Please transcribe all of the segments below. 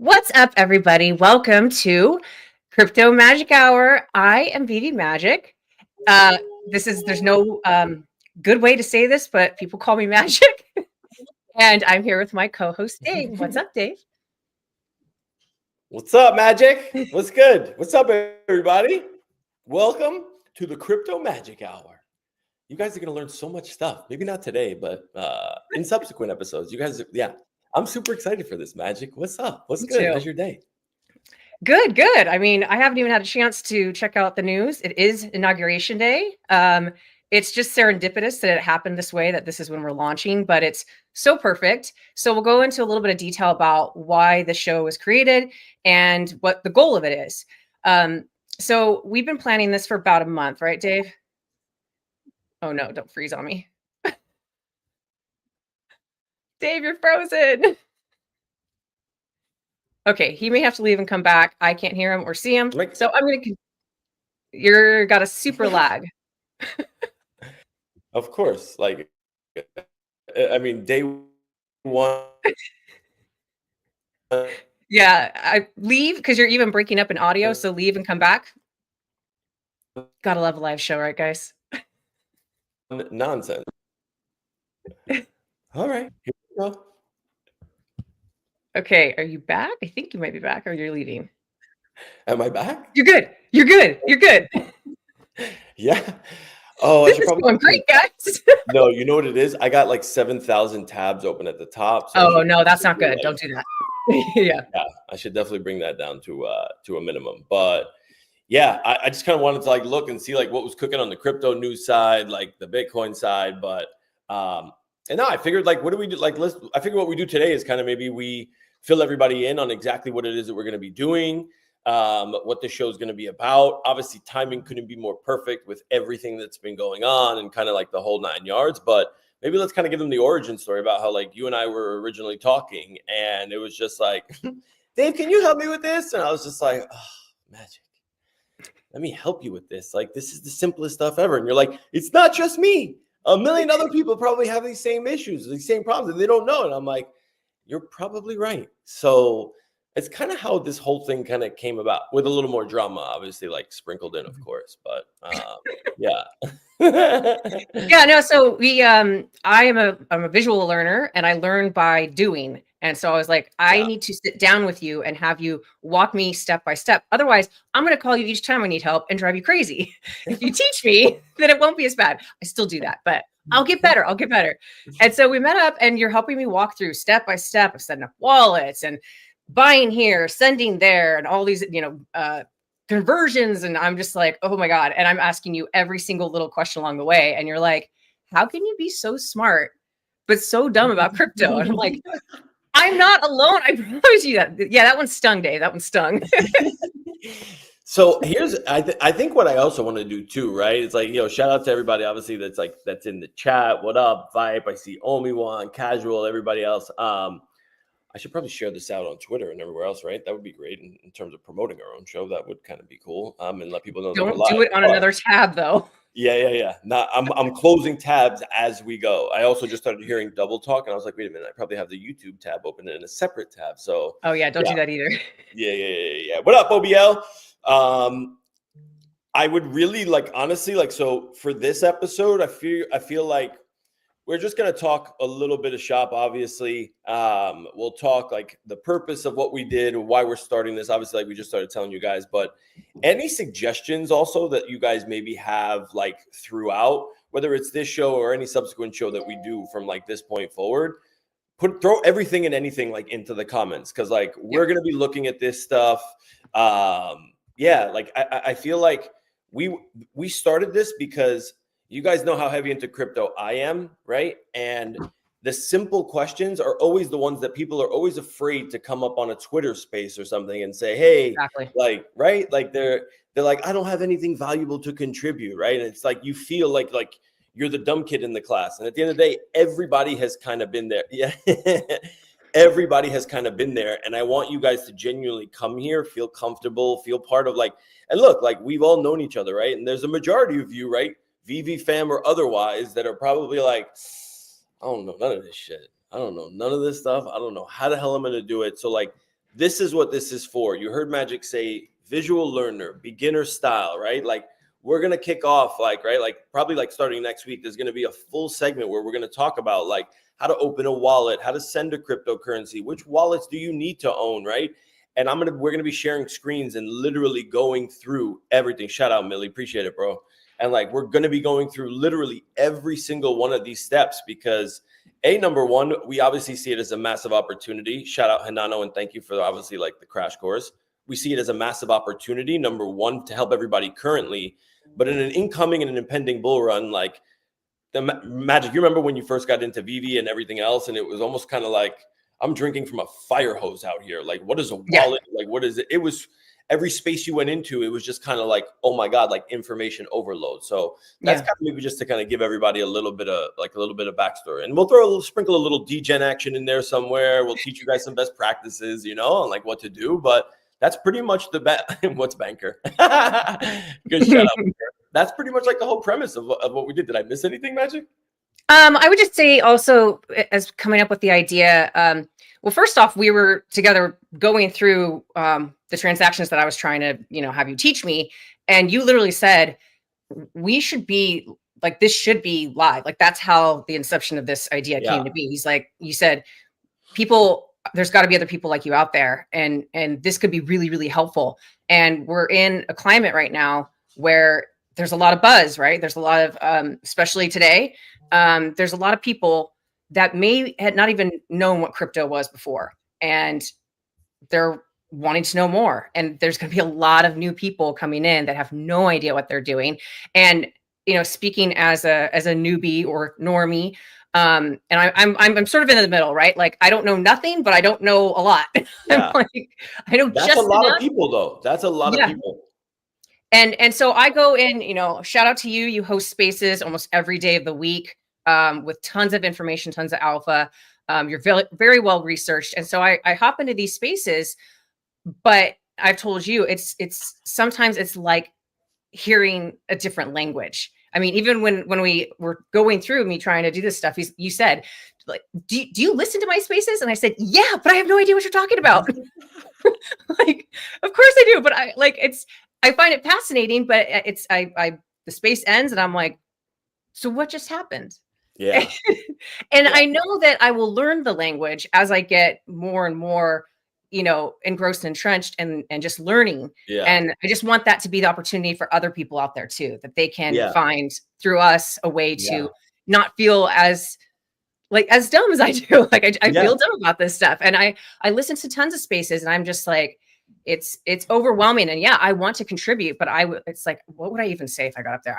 What's up, everybody? Welcome to Crypto Magic Hour. I am Vivi Magic. There's no good way to say this, but people call me Magic. And I'm here with my co-host Dave. What's up, Dave? What's up, Magic? What's good? What's up, everybody? Welcome to the Crypto Magic Hour. You guys are going to learn so much stuff. Maybe not today, but in subsequent episodes. You guys, I'm super excited for this, Magic. What's up? What's Me good? too. How's your day? Good. I mean, I haven't even had a chance to check out the news. It is Inauguration Day. It's just serendipitous that it happened this way, that this is when we're launching, but it's so perfect. So we'll go into a little bit of detail about why the show was created and what the goal of it is. So we've been planning this for about a month, right, Dave? Oh no, don't freeze on me. Dave, you're frozen. Okay, he may have to leave and come back. I can't hear him or see him. So I'm going to... You're got a super lag. Of course. Like, I mean, day one. Yeah, I leave because you're even breaking up in audio. So leave and come back. Gotta love a live show, right, guys? Nonsense. All right. Here we go. Okay, are you back? I think you might be back, or you're leaving. Am I back? You're good. Yeah. Oh, this is going great, guys. No, you know what it is? I got like 7,000 tabs open at the top. So no, that's not good. Don't do that. Yeah, I should definitely bring that down to a minimum. But yeah, I just kind of wanted to like look and see like what was cooking on the crypto news side, like the Bitcoin side. But and now I figured like, what do we do? Like, I figure what we do today is kind of maybe we fill everybody in on exactly what it is that we're going to be doing, what the show is going to be about. Obviously, timing couldn't be more perfect with everything that's been going on and kind of like the whole 9 yards. But maybe let's kind of give them the origin story about how like you and I were originally talking, and it was just like, Dave, can you help me with this? And I was just like, oh, Magic, let me help you with this. Like, this is the simplest stuff ever. And you're like, it's not just me. 1 million other people probably have these same issues, these same problems, and they don't know. And I'm like, you're probably right. So it's kind of how this whole thing kind of came about, with a little more drama, obviously, like sprinkled in, of course. But yeah. Yeah, no, so I'm a visual learner, and I learn by doing. And so I was like, I need to sit down with you and have you walk me step by step. Otherwise, I'm going to call you each time I need help and drive you crazy. If you teach me, then it won't be as bad. I still do that, but I'll get better. And so we met up, and you're helping me walk through step by step of setting up wallets and buying here, sending there, and all these, conversions. And I'm just like, oh my God. And I'm asking you every single little question along the way. And you're like, how can you be so smart, but so dumb about crypto? And I'm like, I'm not alone. I promise you that. Yeah, that one stung, Dave. That one stung. So here's, I think what I also want to do too, right? It's like, shout out to everybody, obviously, that's in the chat. What up, Vibe? I see Omi-Wan, Casual, everybody else. I should probably share this out on Twitter and everywhere else, right? That would be great in terms of promoting our own show. That would kind of be cool. And let people know. Don't do it on another tab, though. Yeah. I'm closing tabs as we go. I also just started hearing double talk, and I was like, wait a minute, I probably have the YouTube tab open in a separate tab. So don't do that either. Yeah. What up, OBL? I would really honestly, so for this episode, I feel like we're just going to talk a little bit of shop, obviously. We'll talk like the purpose of what we did and why we're starting this. Obviously, like we just started telling you guys, but any suggestions also that you guys maybe have like throughout, whether it's this show or any subsequent show that we do from like this point forward, throw everything and anything like into the comments. Cause like we're going to be looking at this stuff. I feel like we started this because you guys know how heavy into crypto I am, right? And the simple questions are always the ones that people are always afraid to come up on a Twitter space or something and say, hey, exactly. Like, right? Like they're like, I don't have anything valuable to contribute, right? And it's like, you feel like you're the dumb kid in the class. And at the end of the day, everybody has kind of been there. Yeah. Everybody has kind of been there. And I want you guys to genuinely come here, feel comfortable, feel part of and look, like we've all known each other, right? And there's a majority of you, right? VV fam or otherwise, that are probably like, I don't know none of this shit. I don't know none of this stuff. I don't know how the hell I'm going to do it. So like, this is what this is for. You heard Magic say visual learner, beginner style, right? Like we're going to kick off like, right? Like probably like starting next week, there's going to be a full segment where we're going to talk about like how to open a wallet, how to send a cryptocurrency, which wallets do you need to own, right? And we're going to be sharing screens and literally going through everything. Shout out, Millie. Appreciate it, bro. And like, we're going to be going through literally every single one of these steps because number one, we obviously see it as a massive opportunity. Shout out Hanano and thank you for obviously like the crash course. We see it as a massive opportunity, number one, to help everybody currently, but in an incoming and an impending bull run, like the Magic, you remember when you first got into VV and everything else, and it was almost kind of like, I'm drinking from a fire hose out here. Like, what is a wallet? Yeah. Like, what is it? It was every space you went into, it was just kind of like, oh my God, like information overload. So that's kind of maybe just to kind of give everybody a little bit of backstory. And we'll sprinkle a little degen action in there somewhere. We'll teach you guys some best practices, you know, and like what to do. But that's pretty much what's banker. Good shout out. That's pretty much like the whole premise of what we did. Did I miss anything, Magic? I would just say also as coming up with the idea, well, first off, we were together going through the transactions that I was trying to, you know, have you teach me. And you literally said, we should be like, this should be live. Like, that's how the inception of this idea came to be. He's like, you said, there's got to be other people like you out there. And this could be really, really helpful. And we're in a climate right now where there's a lot of buzz, right? There's a lot of, especially today, there's a lot of people that had not even known what crypto was before, and they're wanting to know more. And there's going to be a lot of new people coming in that have no idea what they're doing. And, you know, speaking as a newbie or normie, and I'm sort of in the middle, right? Like, I don't know nothing, but I don't know a lot. Yeah. I know that's just a lot enough. Of people though. That's a lot of people. And so I go in, you know, shout out to you. You host spaces almost every day of the week with tons of information, tons of alpha. You're very, very well researched. And so I hop into these spaces, but I've told you, it's sometimes it's like hearing a different language. I mean, even when we were going through me trying to do this stuff, you said, like, do you listen to my spaces? And I said, yeah, but I have no idea what you're talking about. Like, of course I do, but I find it fascinating, but the space ends and I'm like, so what just happened? Yeah. And I know that I will learn the language as I get more and more, you know, engrossed, entrenched and just learning. Yeah. And I just want that to be the opportunity for other people out there too, that they can find through us a way to not feel as dumb as I do. Like I feel dumb about this stuff. And I listen to tons of spaces and I'm just like, it's overwhelming. And I want to contribute, but it's like, what would I even say if I got up there?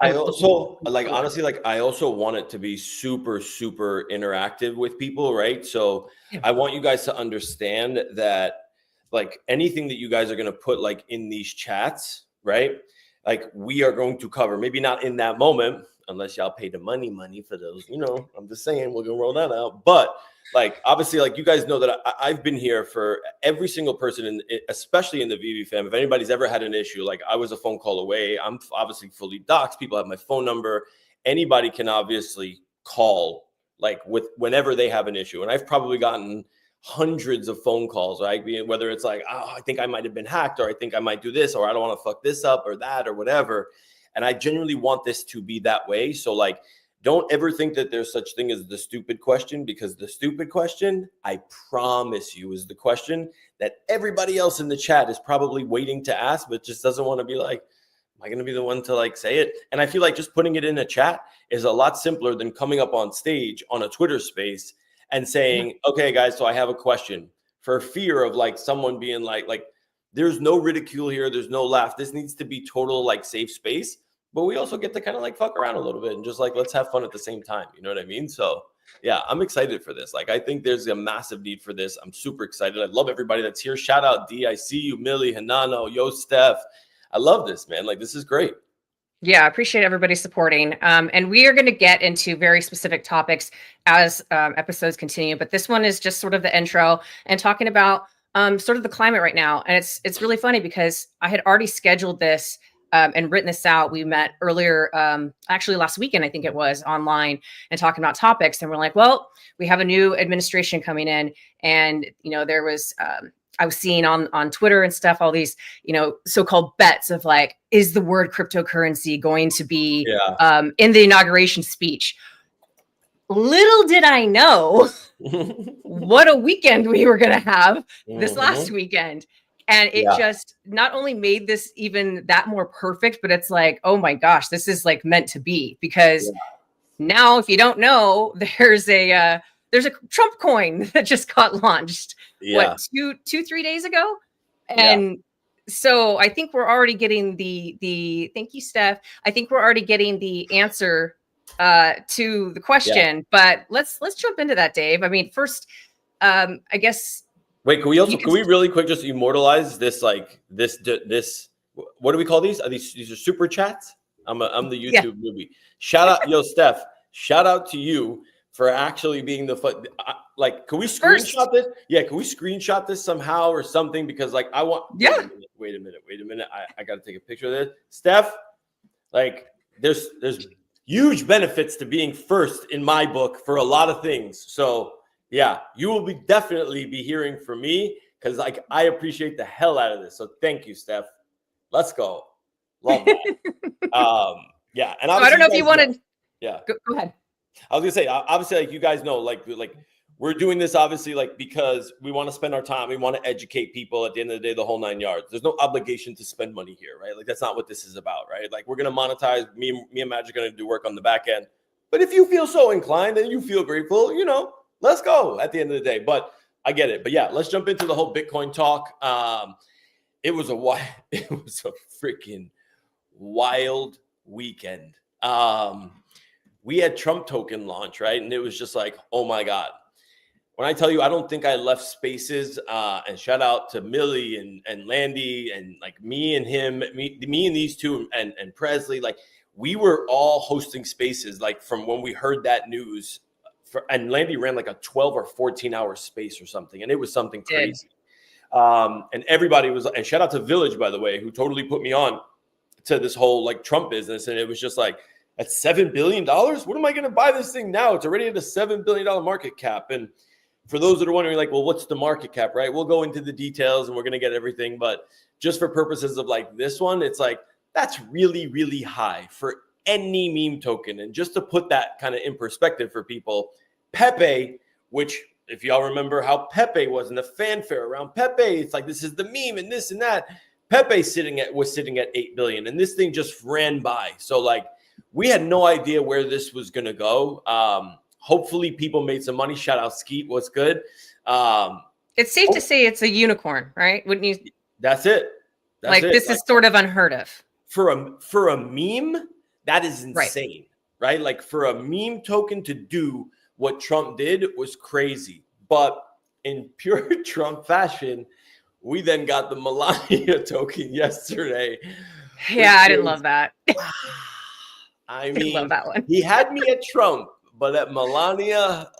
I also honestly, like, I also want it to be super, super interactive with people. Right. So I want you guys to understand that, like, anything that you guys are going to put like in these chats, right? Like, we are going to cover, maybe not in that moment, unless y'all pay the money for those, you know, I'm just saying we're going to roll that out. But like, obviously, like, you guys know that I've been here for every single person, especially in the VV fam. If anybody's ever had an issue, like, I was a phone call away. I'm obviously fully doxxed. People have my phone number. Anybody can obviously call, like, with whenever they have an issue. And I've probably gotten hundreds of phone calls, right? Whether it's like, oh, I think I might have been hacked, or I think I might do this, or I don't want to fuck this up or that or whatever. And I genuinely want this to be that way. So, like, don't ever think that there's such thing as the stupid question, because the stupid question, I promise you, is the question that everybody else in the chat is probably waiting to ask, but just doesn't want to be like, am I going to be the one to like say it? And I feel like just putting it in a chat is a lot simpler than coming up on stage on a Twitter space and saying, okay, guys, so I have a question, for fear of like someone being like, there's no ridicule here. There's no laugh. This needs to be total like safe space. But we also get to kind of like fuck around a little bit and just like, let's have fun at the same time. You know what I mean? So yeah, I'm excited for this. Like, I think there's a massive need for this. I'm super excited. I love everybody that's here. Shout out D. I see you, Millie, Hanano, Yo, Steph. I love this, man. Like, this is great. Yeah, I appreciate everybody supporting. And we are going to get into very specific topics as episodes continue. But this one is just sort of the intro and talking about sort of the climate right now. And it's really funny because I had already scheduled this and written this out. We met earlier, actually last weekend, I think it was, online, and talking about topics. And we're like, well, we have a new administration coming in. And, you know, there was I was seeing on Twitter and stuff, all these, so-called bets of like, is the word cryptocurrency going to be in the inauguration speech? Little did I know what a weekend we were going to have this last weekend. And it just not only made this even that more perfect, but it's like, oh my gosh, this is like meant to be, because now, if you don't know, there's a Trump coin that just got launched, what, 3 days ago? And so I think we're already getting the thank you, Steph. I think we're already getting the answer to the question, but let's jump into that, Dave. I mean, first, I guess. Wait, can we really quick just immortalize this, like this, what do we call these? Are these are super chats? I'm the YouTube newbie. Shout out, yo, Steph, shout out to you for actually being the like, can we screenshot this? Yeah, can we screenshot this somehow or something? Because like, I want, wait a minute. I got to take a picture of this. Steph, like there's huge benefits to being first in my book for a lot of things. So yeah, you will definitely be hearing from me, because like I appreciate the hell out of this. So thank you, Steph. Let's go. Love that. Yeah, and I don't know if you wanted. Yeah, go ahead. I was gonna say, obviously, like you guys know, like we're doing this obviously like because we want to spend our time, we want to educate people. At the end of the day, the whole 9 yards. There's no obligation to spend money here, right? Like that's not what this is about, right? Like we're gonna monetize. Me and Magic are gonna do work on the back end. But if you feel so inclined and you feel grateful, let's go at the end of the day. But I get it. But yeah, let's jump into the whole Bitcoin talk. It was a freaking wild weekend. We had Trump token launch, right? And it was just like, oh my God. When I tell you, I don't think I left spaces, and shout out to Millie and Landy and like me and him, me and these two and Presley, like we were all hosting spaces like from when we heard that news. And Landy ran like a 12 or 14 hour space or something. And it was something crazy. And everybody was, and shout out to Village, by the way, who totally put me on to this whole like Trump business. And it was just like, at $7 billion, what am I going to buy this thing now? It's already at a $7 billion market cap. And for those that are wondering, like, well, what's the market cap, right? We'll go into the details and we're going to get everything. But just for purposes of like this one, it's like, that's really, really high for any meme token. And just to put that kind of in perspective for people, Pepe, which if y'all remember how Pepe was in the fanfare around Pepe, it's like, this is the meme and this and that. Pepe was sitting at 8 billion and this thing just ran by. So like, we had no idea where this was going to go. Hopefully people made some money. Shout out Skeet. What's good? It's safe to say it's a unicorn, right? Wouldn't you? That's it. This is sort of unheard of. For a meme, that is insane, right? Like for a meme token to do what Trump did was crazy. But in pure Trump fashion, we then got the Melania token yesterday. Yeah, I didn't love that. I mean, love that one. He had me at Trump, but at Melania,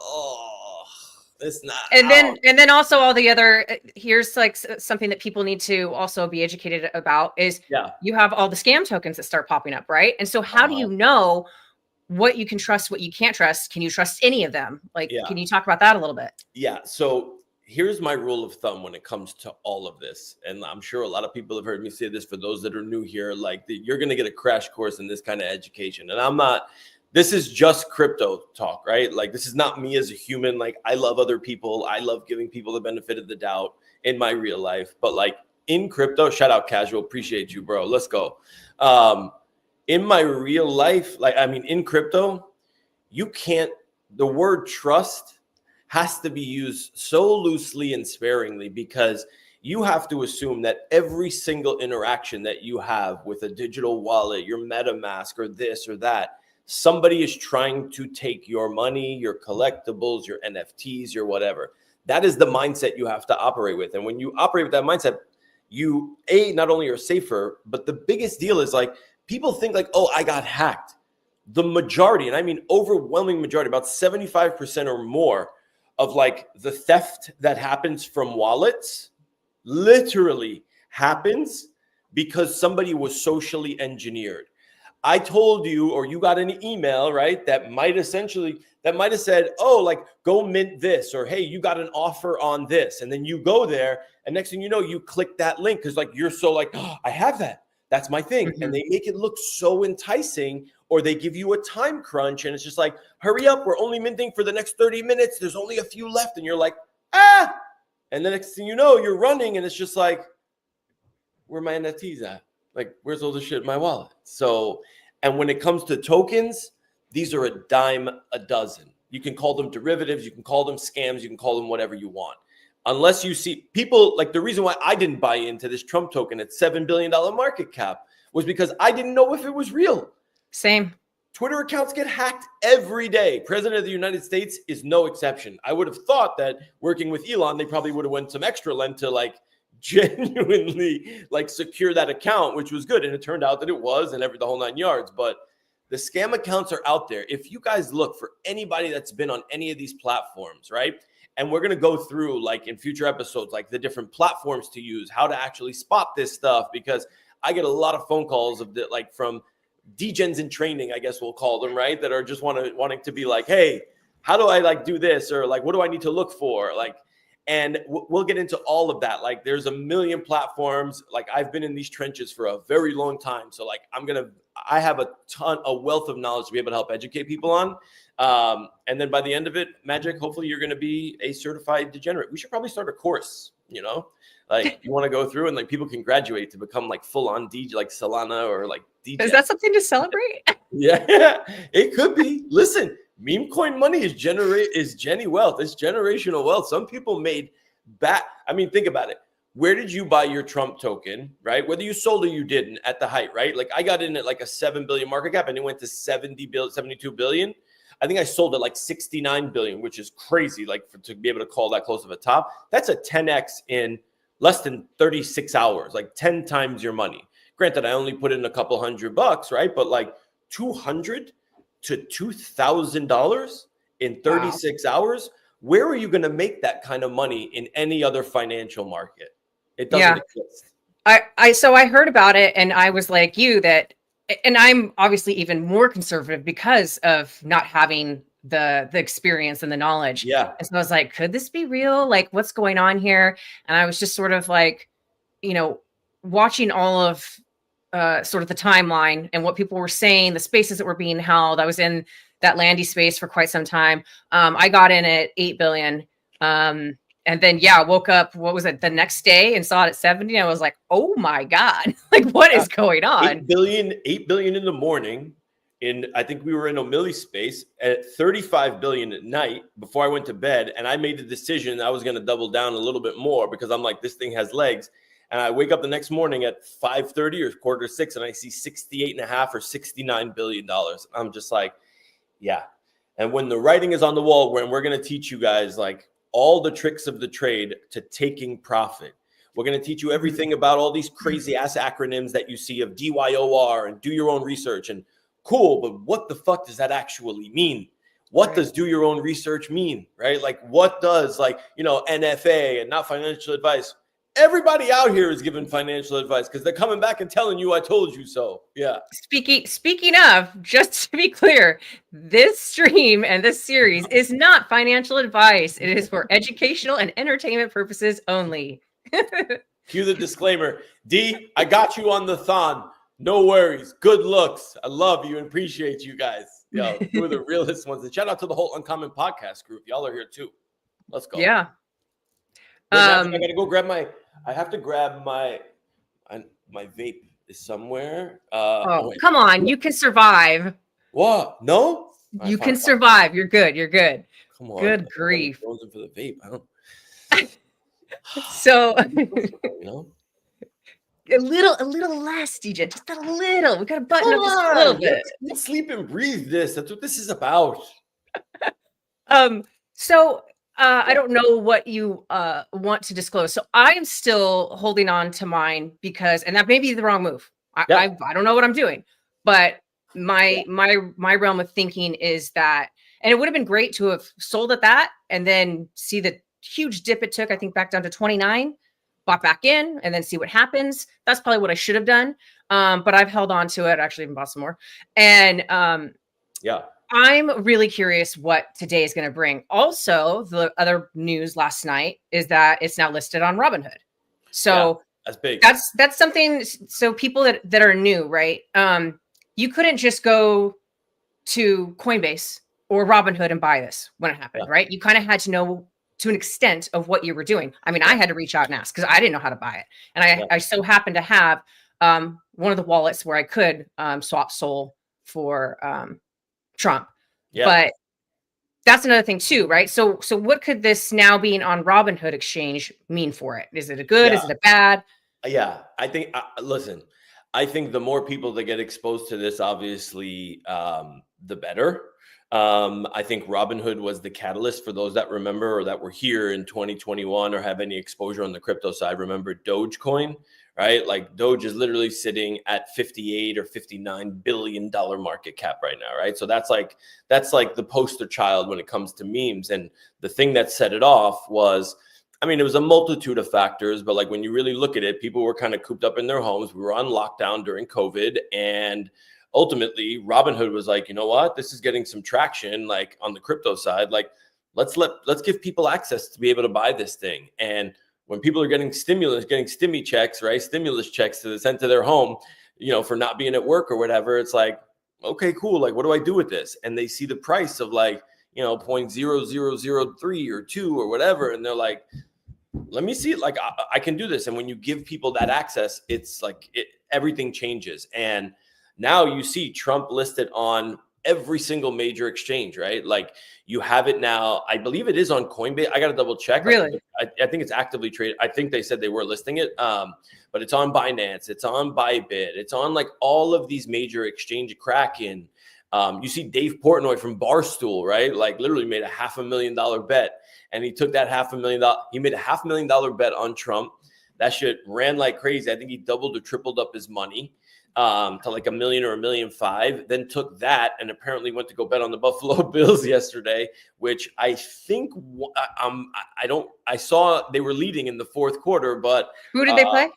it's not. And then also all the other. Here's like something that people need to also be educated about is you have all the scam tokens that start popping up, right? And so how do you know what you can trust, what you can't trust? Can you trust any of them? Like, can you talk about that a little bit? Yeah. So here's my rule of thumb when it comes to all of this. And I'm sure a lot of people have heard me say this. For those that are new here, like you're going to get a crash course in this kind of education. And this is just crypto talk, right? Like this is not me as a human. Like I love other people. I love giving people the benefit of the doubt in my real life. But like in crypto, shout out Casual. Appreciate you, bro. Let's go. In my real life, in crypto, the word trust has to be used so loosely and sparingly, because you have to assume that every single interaction that you have with a digital wallet, your MetaMask or this or that, somebody is trying to take your money, your collectibles, your NFTs, your whatever. That is the mindset you have to operate with. And when you operate with that mindset, you not only are safer, but the biggest deal is like people think like, oh, I got hacked. The majority, and I mean overwhelming majority, about 75% or more of like the theft that happens from wallets literally happens because somebody was socially engineered. I told you, or you got an email, right? That might have said, oh, like go mint this, or hey, you got an offer on this. And then you go there, and next thing you know, you click that link because like you're so like, oh, I have that. That's my thing. And they make it look so enticing, or they give you a time crunch, and it's just like, hurry up, we're only minting for the next 30 minutes. There's only a few left. And you're like, ah. And the next thing you know, you're running, and it's just like, where my NFTs at? Like, where's all the shit in my wallet? So, and when it comes to tokens, these are a dime a dozen. You can call them derivatives, you can call them scams, you can call them whatever you want. Unless you see people, like the reason why I didn't buy into this Trump token at $7 billion market cap was because I didn't know if it was real. Same. Twitter accounts get hacked every day. President of the United States is no exception. I would have thought that working with Elon, they probably would have went some extra length to like genuinely like secure that account, which was good. And it turned out that it was, and the whole 9 yards. But the scam accounts are out there. If you guys look for anybody that's been on any of these platforms, right? And we're going to go through like in future episodes, like the different platforms to use, how to actually spot this stuff, because I get a lot of phone calls of like from degens in training, I guess we'll call them, right? That are just wanting to be like, hey, how do I like do this? Or like, what do I need to look for? Like, and we'll get into all of that. Like there's a million platforms. Like I've been in these trenches for a very long time. So like I have a wealth of knowledge to be able to help educate people on. And then by the end of it, Magic, hopefully you're going to be a certified degenerate. We should probably start a course, you know, like you want to go through and like people can graduate to become like full on DJ, like Solana or like DJ. Is that something to celebrate? Yeah, it could be. Listen, meme coin money is Jenny wealth. It's generational wealth. Some people made back. I mean, think about it. Where did you buy your Trump token, right? Whether you sold or you didn't at the height, right? Like I got in at like a 7 billion market cap and it went to 72 billion. I think I sold at like 69 billion, which is crazy. Like to be able to call that close of a top, that's a 10x in less than 36 hours, like 10 times your money. Granted, I only put in a couple $100, right? But like $200 to $2,000 in 36 hours. Where are you going to make that kind of money in any other financial market? It doesn't exist. So I heard about it and I was like you that, and I'm obviously even more conservative because of not having the experience and the knowledge. Yeah. And so I was like, could this be real? Like what's going on here? And I was just sort of like, you know, watching all of sort of the timeline and what people were saying, the spaces that were being held. I was in that Landy space for quite some time. I got in at 8 billion. And then, woke up, what was it, the next day and saw it at 70. I was like, oh my God, like what is going on? 8 billion in the morning. I think we were in O'Malley's space at 35 billion at night before I went to bed. And I made the decision I was going to double down a little bit more because I'm like, this thing has legs. And I wake up the next morning at 5:30 or 5:45, and I see 68.5 or $69 billion. I'm just like, yeah. And when the writing is on the wall, when we're going to teach you guys like all the tricks of the trade to taking profit. We're going to teach you everything about all these crazy ass acronyms that you see of DYOR and do your own research. And cool, but what the fuck does that actually mean? What does do your own research mean, right? Like what does like, you know, NFA and not financial advice? Everybody out here is giving financial advice because they're coming back and telling you I told you so. Yeah. Speaking of, just to be clear, this stream and this series is not financial advice. It is for educational and entertainment purposes only. Cue the disclaimer. D, I got you on the thon. No worries. Good looks. I love you and appreciate you guys. Yo, you are the realest ones. And shout out to the whole Uncommon podcast group. Y'all are here too. Let's go. Yeah. I gotta go grab I have to grab my vape is somewhere. Come on. You can survive. What? No? You can survive. You're good. You're good. Come on. Good grief. For the vape. I don't. So, you know? a little less, DJ. Just a little. We got to button up just a little bit. Let's sleep and breathe this. That's what this is about. So I don't know what you want to disclose. So I am still holding on to mine because, and that may be the wrong move. I don't know what I'm doing, but my realm of thinking is that, and it would have been great to have sold at that and then see the huge dip it took, I think back down to 29. bought back in and then see what happens. That's probably what I should have done. But I've held on to it. Actually, even bought some more. And yeah, I'm really curious what today is going to bring. Also, the other news last night is that it's now listed on Robinhood. So that's big. That's something. So people that are new, right? You couldn't just go to Coinbase or Robinhood and buy this when it happened, right? You kind of had to know to an extent of what you were doing. I mean, I had to reach out and ask because I didn't know how to buy it. And I so happened to have one of the wallets where I could swap SOL for Trump. But that's another thing too, right? So what could this now being on Robinhood exchange mean for it? Is it a good? Is it a bad? Yeah, I think, listen, I think the more people that get exposed to this, obviously, the better. I think Robinhood was the catalyst for those that remember or that were here in 2021 or have any exposure on the crypto side. Remember Dogecoin, right? Like Doge is literally sitting at 58 or 59 billion dollar market cap right now, right? So that's like the poster child when it comes to memes. And the thing that set it off was, I mean, it was a multitude of factors, but like when you really look at it, people were kind of cooped up in their homes. We were on lockdown during COVID, and ultimately Robinhood was like, you know what, this is getting some traction, like on the crypto side. Like let's give people access to be able to buy this thing. And when people are getting stimmy checks, right, stimulus checks sent to their home, you know, for not being at work or whatever, it's like, okay, cool. Like, what do I do with this? And they see the price of like, you know, 0.0003 or 2 or whatever, and they're like, let me see it. Like I can do this. And when you give people that access, it's like everything changes. And now you see Trump listed on every single major exchange, right? Like you have it now. I believe it is on Coinbase. I got to double check. Really? I think it's actively traded. I think they said they were listing it, but it's on Binance. It's on Bybit. It's on like all of these major exchange, Kraken. You see Dave Portnoy from Barstool, right? Like literally made a $500,000 bet. And he took that $500,000. He made a $500,000 bet on Trump. That shit ran like crazy. I think he doubled or tripled up his money to like $1 million or $1.5 million. Then took that and apparently went to go bet on the Buffalo Bills yesterday, which I think I saw they were leading in the fourth quarter. But who did they play?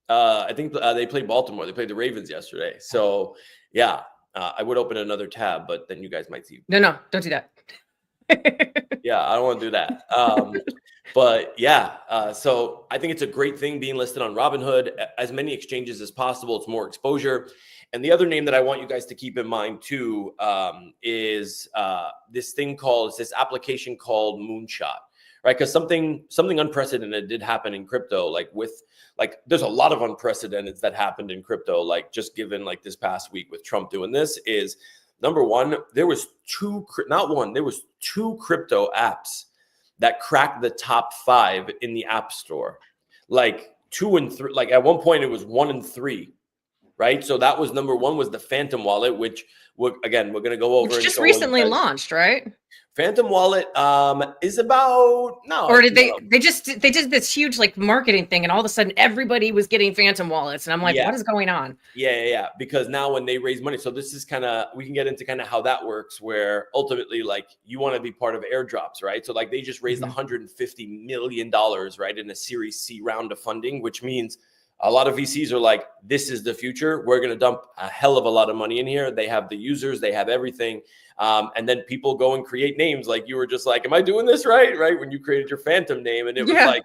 I think they played Baltimore. They played the Ravens yesterday. So yeah, I would open another tab, but then you guys might see. No, don't do that. Yeah, I don't want to do that. But yeah, so I think it's a great thing being listed on Robinhood. As many exchanges as possible, it's more exposure. And the other name that I want you guys to keep in mind too is this application called Moonshot, right? Because something unprecedented did happen in crypto, there's a lot of unprecedented that happened in crypto, like just given like this past week with Trump doing this is. Number one, there was two crypto apps that cracked the top 5 in the App Store. Like 2 and 3, like at one point it was 1 and 3, right? So that was number one was the Phantom Wallet, which we're going to go over. Which just recently launched, right? Phantom Wallet is about no. Or did they did this huge like marketing thing, and all of a sudden everybody was getting Phantom Wallets, and I'm like, what is going on? Yeah. Because now when they raise money, so this is we can get into kind of how that works, where ultimately like you want to be part of airdrops, right? So like they just raised $150 million, right, in a Series C round of funding, which means a lot of VCs are like, this is the future. We're going to dump a hell of a lot of money in here. They have the users, they have everything. And then people go and create names. Like you were just like, am I doing this right? Right. When you created your Phantom name, and it was like,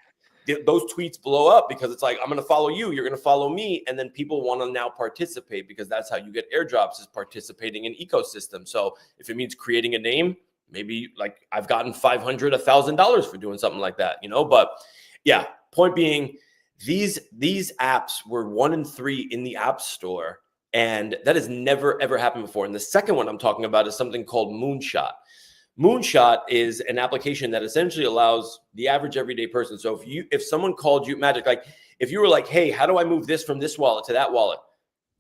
those tweets blow up because it's like, I'm going to follow you. You're going to follow me. And then people want to now participate because that's how you get airdrops, is participating in ecosystem. So if it means creating a name, maybe like I've gotten $500, $1,000 for doing something like that, you know, but yeah, point being, these apps were 1 and 3 in the App Store, and that has never, ever happened before. And the second one I'm talking about is something called Moonshot. Moonshot is an application that essentially allows the average everyday person. So if someone called you Magic, like if you were like, hey, how do I move this from this wallet to that wallet?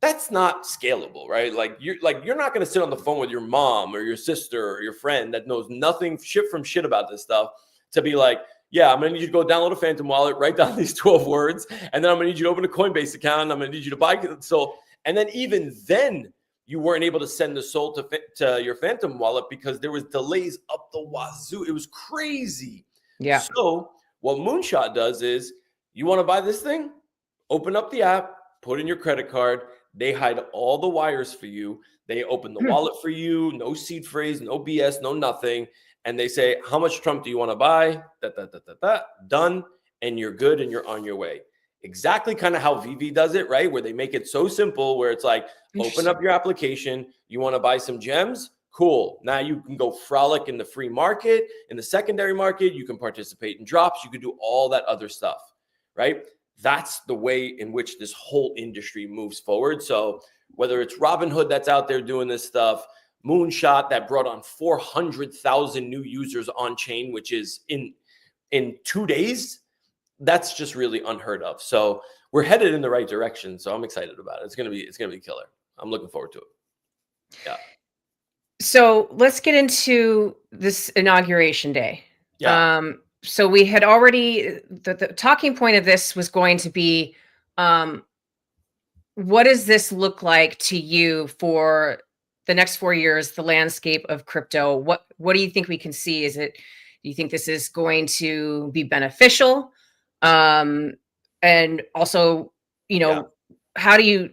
That's not scalable, right? Like you're not going to sit on the phone with your mom or your sister or your friend that knows nothing shit about this stuff to be like, yeah, I'm going to need you to go download a Phantom Wallet, write down these 12 words, and then I'm going to need you to open a Coinbase account. I'm going to need you to buy SOL. And then even then, you weren't able to send the SOL to your Phantom Wallet because there was delays up the wazoo. It was crazy. Yeah. So what Moonshot does is You want to buy this thing? Open up the app, put in your credit card. They hide all the wires for you. They open the wallet for you. No seed phrase, no BS, no nothing. And they say, how much Trump do you want to buy? Done. And you're good and you're on your way. Exactly kind of how VV does it, right? Where they make it so simple where it's like, open up your application. You want to buy some gems? Cool. Now you can go frolic in the free market. In the secondary market, you can participate in drops. You can do all that other stuff, right? That's the way in which this whole industry moves forward. So whether it's Robinhood that's out there doing this stuff, Moonshot that brought on 400,000 new users on chain, which is in 2 days, that's just really unheard of. So we're headed in the right direction. So I'm excited about it. It's gonna be killer. I'm looking forward to it. Yeah. So let's get into this inauguration day. Yeah. So we had already the talking point of this was going to be, what does this look like to you for the next 4 years, the landscape of crypto? What do you think we can see? Do you think this is going to be beneficial? And also, how do you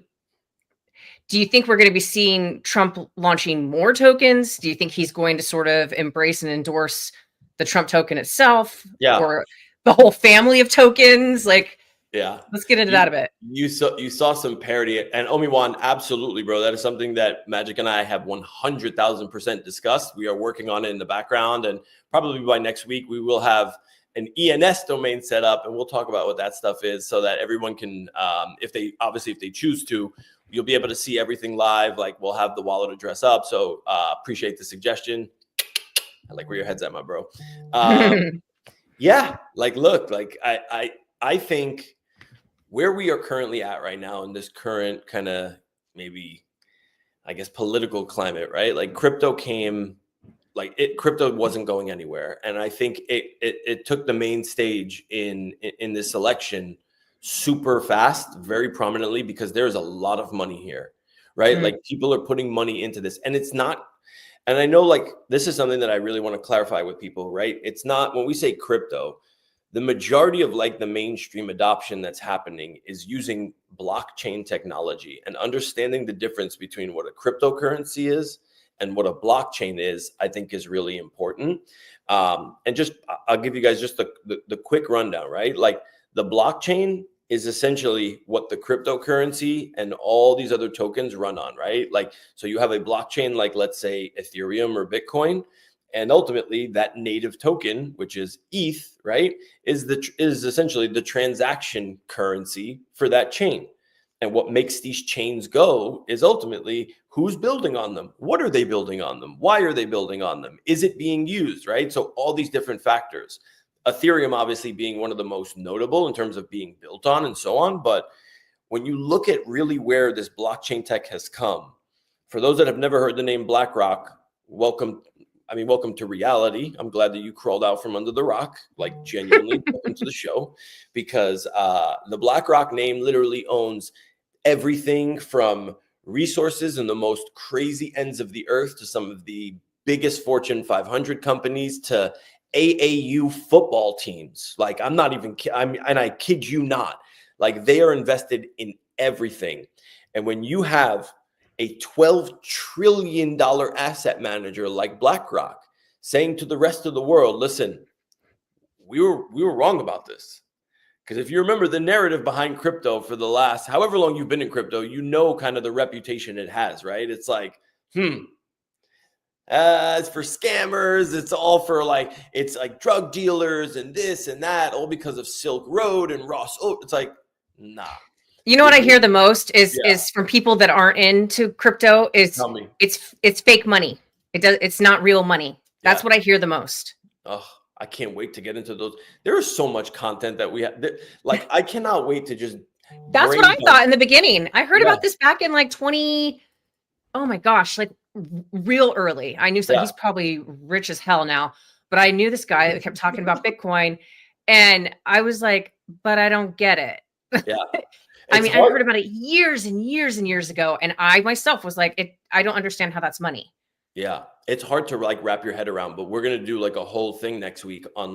think we're going to be seeing Trump launching more tokens? Do you think he's going to sort of embrace and endorse the Trump token itself, or the whole family of tokens? Let's get into that a bit. You saw some parody, and Omi-Wan, absolutely, bro. That is something that Magic and I have 100,000% discussed. We are working on it in the background, and probably by next week we will have an ENS domain set up, and we'll talk about what that stuff is, so that everyone can, if they choose to, you'll be able to see everything live. Like, we'll have the wallet address up. So appreciate the suggestion. I like where your head's at, my bro. Yeah, look, I think where we are currently at right now in this current kind of maybe, I guess, political climate, right? Like, crypto came, crypto wasn't going anywhere. And I think it took the main stage in this election super fast, very prominently, because there's a lot of money here, right? Mm-hmm. Like, people are putting money into this, and it's not, and I know, this is something that I really want to clarify with people, right? It's not, when we say crypto, the majority of the mainstream adoption that's happening is using blockchain technology, and understanding the difference between what a cryptocurrency is and what a blockchain is, I think, is really important. And just, I'll give you guys just the quick rundown, right? The blockchain is essentially what the cryptocurrency and all these other tokens run on, right? So you have a blockchain, let's say Ethereum or Bitcoin, and ultimately that native token, which is ETH, right, is essentially the transaction currency for that chain. And what makes these chains go is ultimately who's building on them, what are they building on them, why are they building on them, is it being used, right? So all these different factors. Ethereum obviously being one of the most notable in terms of being built on and so on. But when you look at really where this blockchain tech has come, for those that have never heard the name BlackRock, welcome to reality. I'm glad that you crawled out from under the rock, genuinely welcome to the show, because the BlackRock name literally owns everything from resources in the most crazy ends of the earth to some of the biggest Fortune 500 companies to AAU football teams. I'm not even, and I kid you not, they are invested in everything. And when you have a $12 trillion asset manager like BlackRock saying to the rest of the world, listen, we were wrong about this. Because if you remember the narrative behind crypto for the last, however long you've been in crypto, kind of the reputation it has, right? It's it's for scammers. It's all for it's drug dealers and this and that, all because of Silk Road and Ross. Oh, it's nah. You know what I hear the most is from people that aren't into crypto is it's fake money. It's not real money. That's what I hear the most. Oh, I can't wait to get into those. There is so much content that we have. I cannot wait to just. That's what I thought in the beginning. I heard about this back in 20. Oh my gosh, real early. I knew he's probably rich as hell now, but I knew this guy that kept talking about Bitcoin, and I was like, but I don't get it. Yeah. I heard about it years and years and years ago, and I myself was like, I don't understand how that's money. Yeah, it's hard to wrap your head around, but we're gonna do a whole thing next week on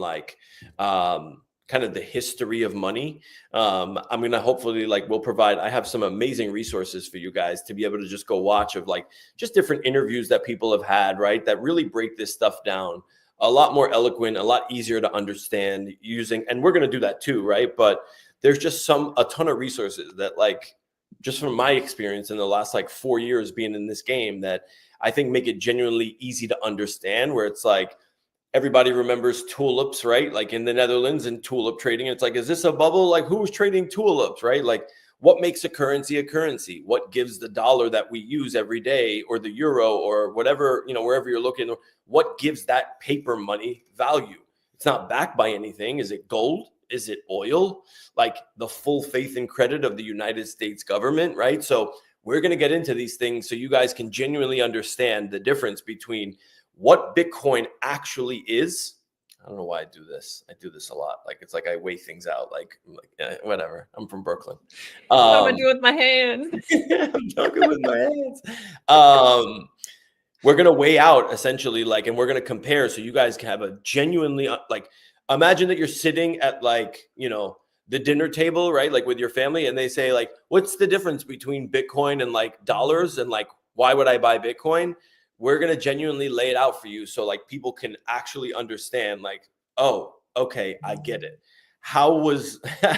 kind kind of the history of money. I'm going to hopefully I have some amazing resources for you guys to be able to just go watch of like just different interviews that people have had, right? That really break this stuff down a lot more eloquent, a lot easier to understand using, and we're going to do that too, right? But there's just a ton of resources that like, just from my experience in the last like 4 years being in this game, that I think make it genuinely easy to understand, where it's like, everybody remembers tulips, right? Like in the Netherlands and tulip trading. It's like, is this a bubble? Like who's trading tulips, right? Like what makes a currency a currency? What gives the dollar that we use every day, or the euro, or whatever, wherever you're looking, what gives that paper money value? It's not backed by anything. Is it gold? Is it oil? Like the full faith and credit of the United States government, right? So we're going to get into these things so you guys can genuinely understand the difference between what Bitcoin actually is. I don't know why I do this. I do this a lot. Like, it's like I weigh things out. Like whatever. I'm from Brooklyn. I'm gonna do it with my hands. I'm talking with my hands. We're gonna weigh out essentially, and we're gonna compare, so you guys can have a genuinely imagine that you're sitting at the dinner table, right? Like with your family, and they say like, what's the difference between Bitcoin and like dollars, and like why would I buy Bitcoin? We're going to genuinely lay it out for you so like people can actually understand like, oh, okay, I get it.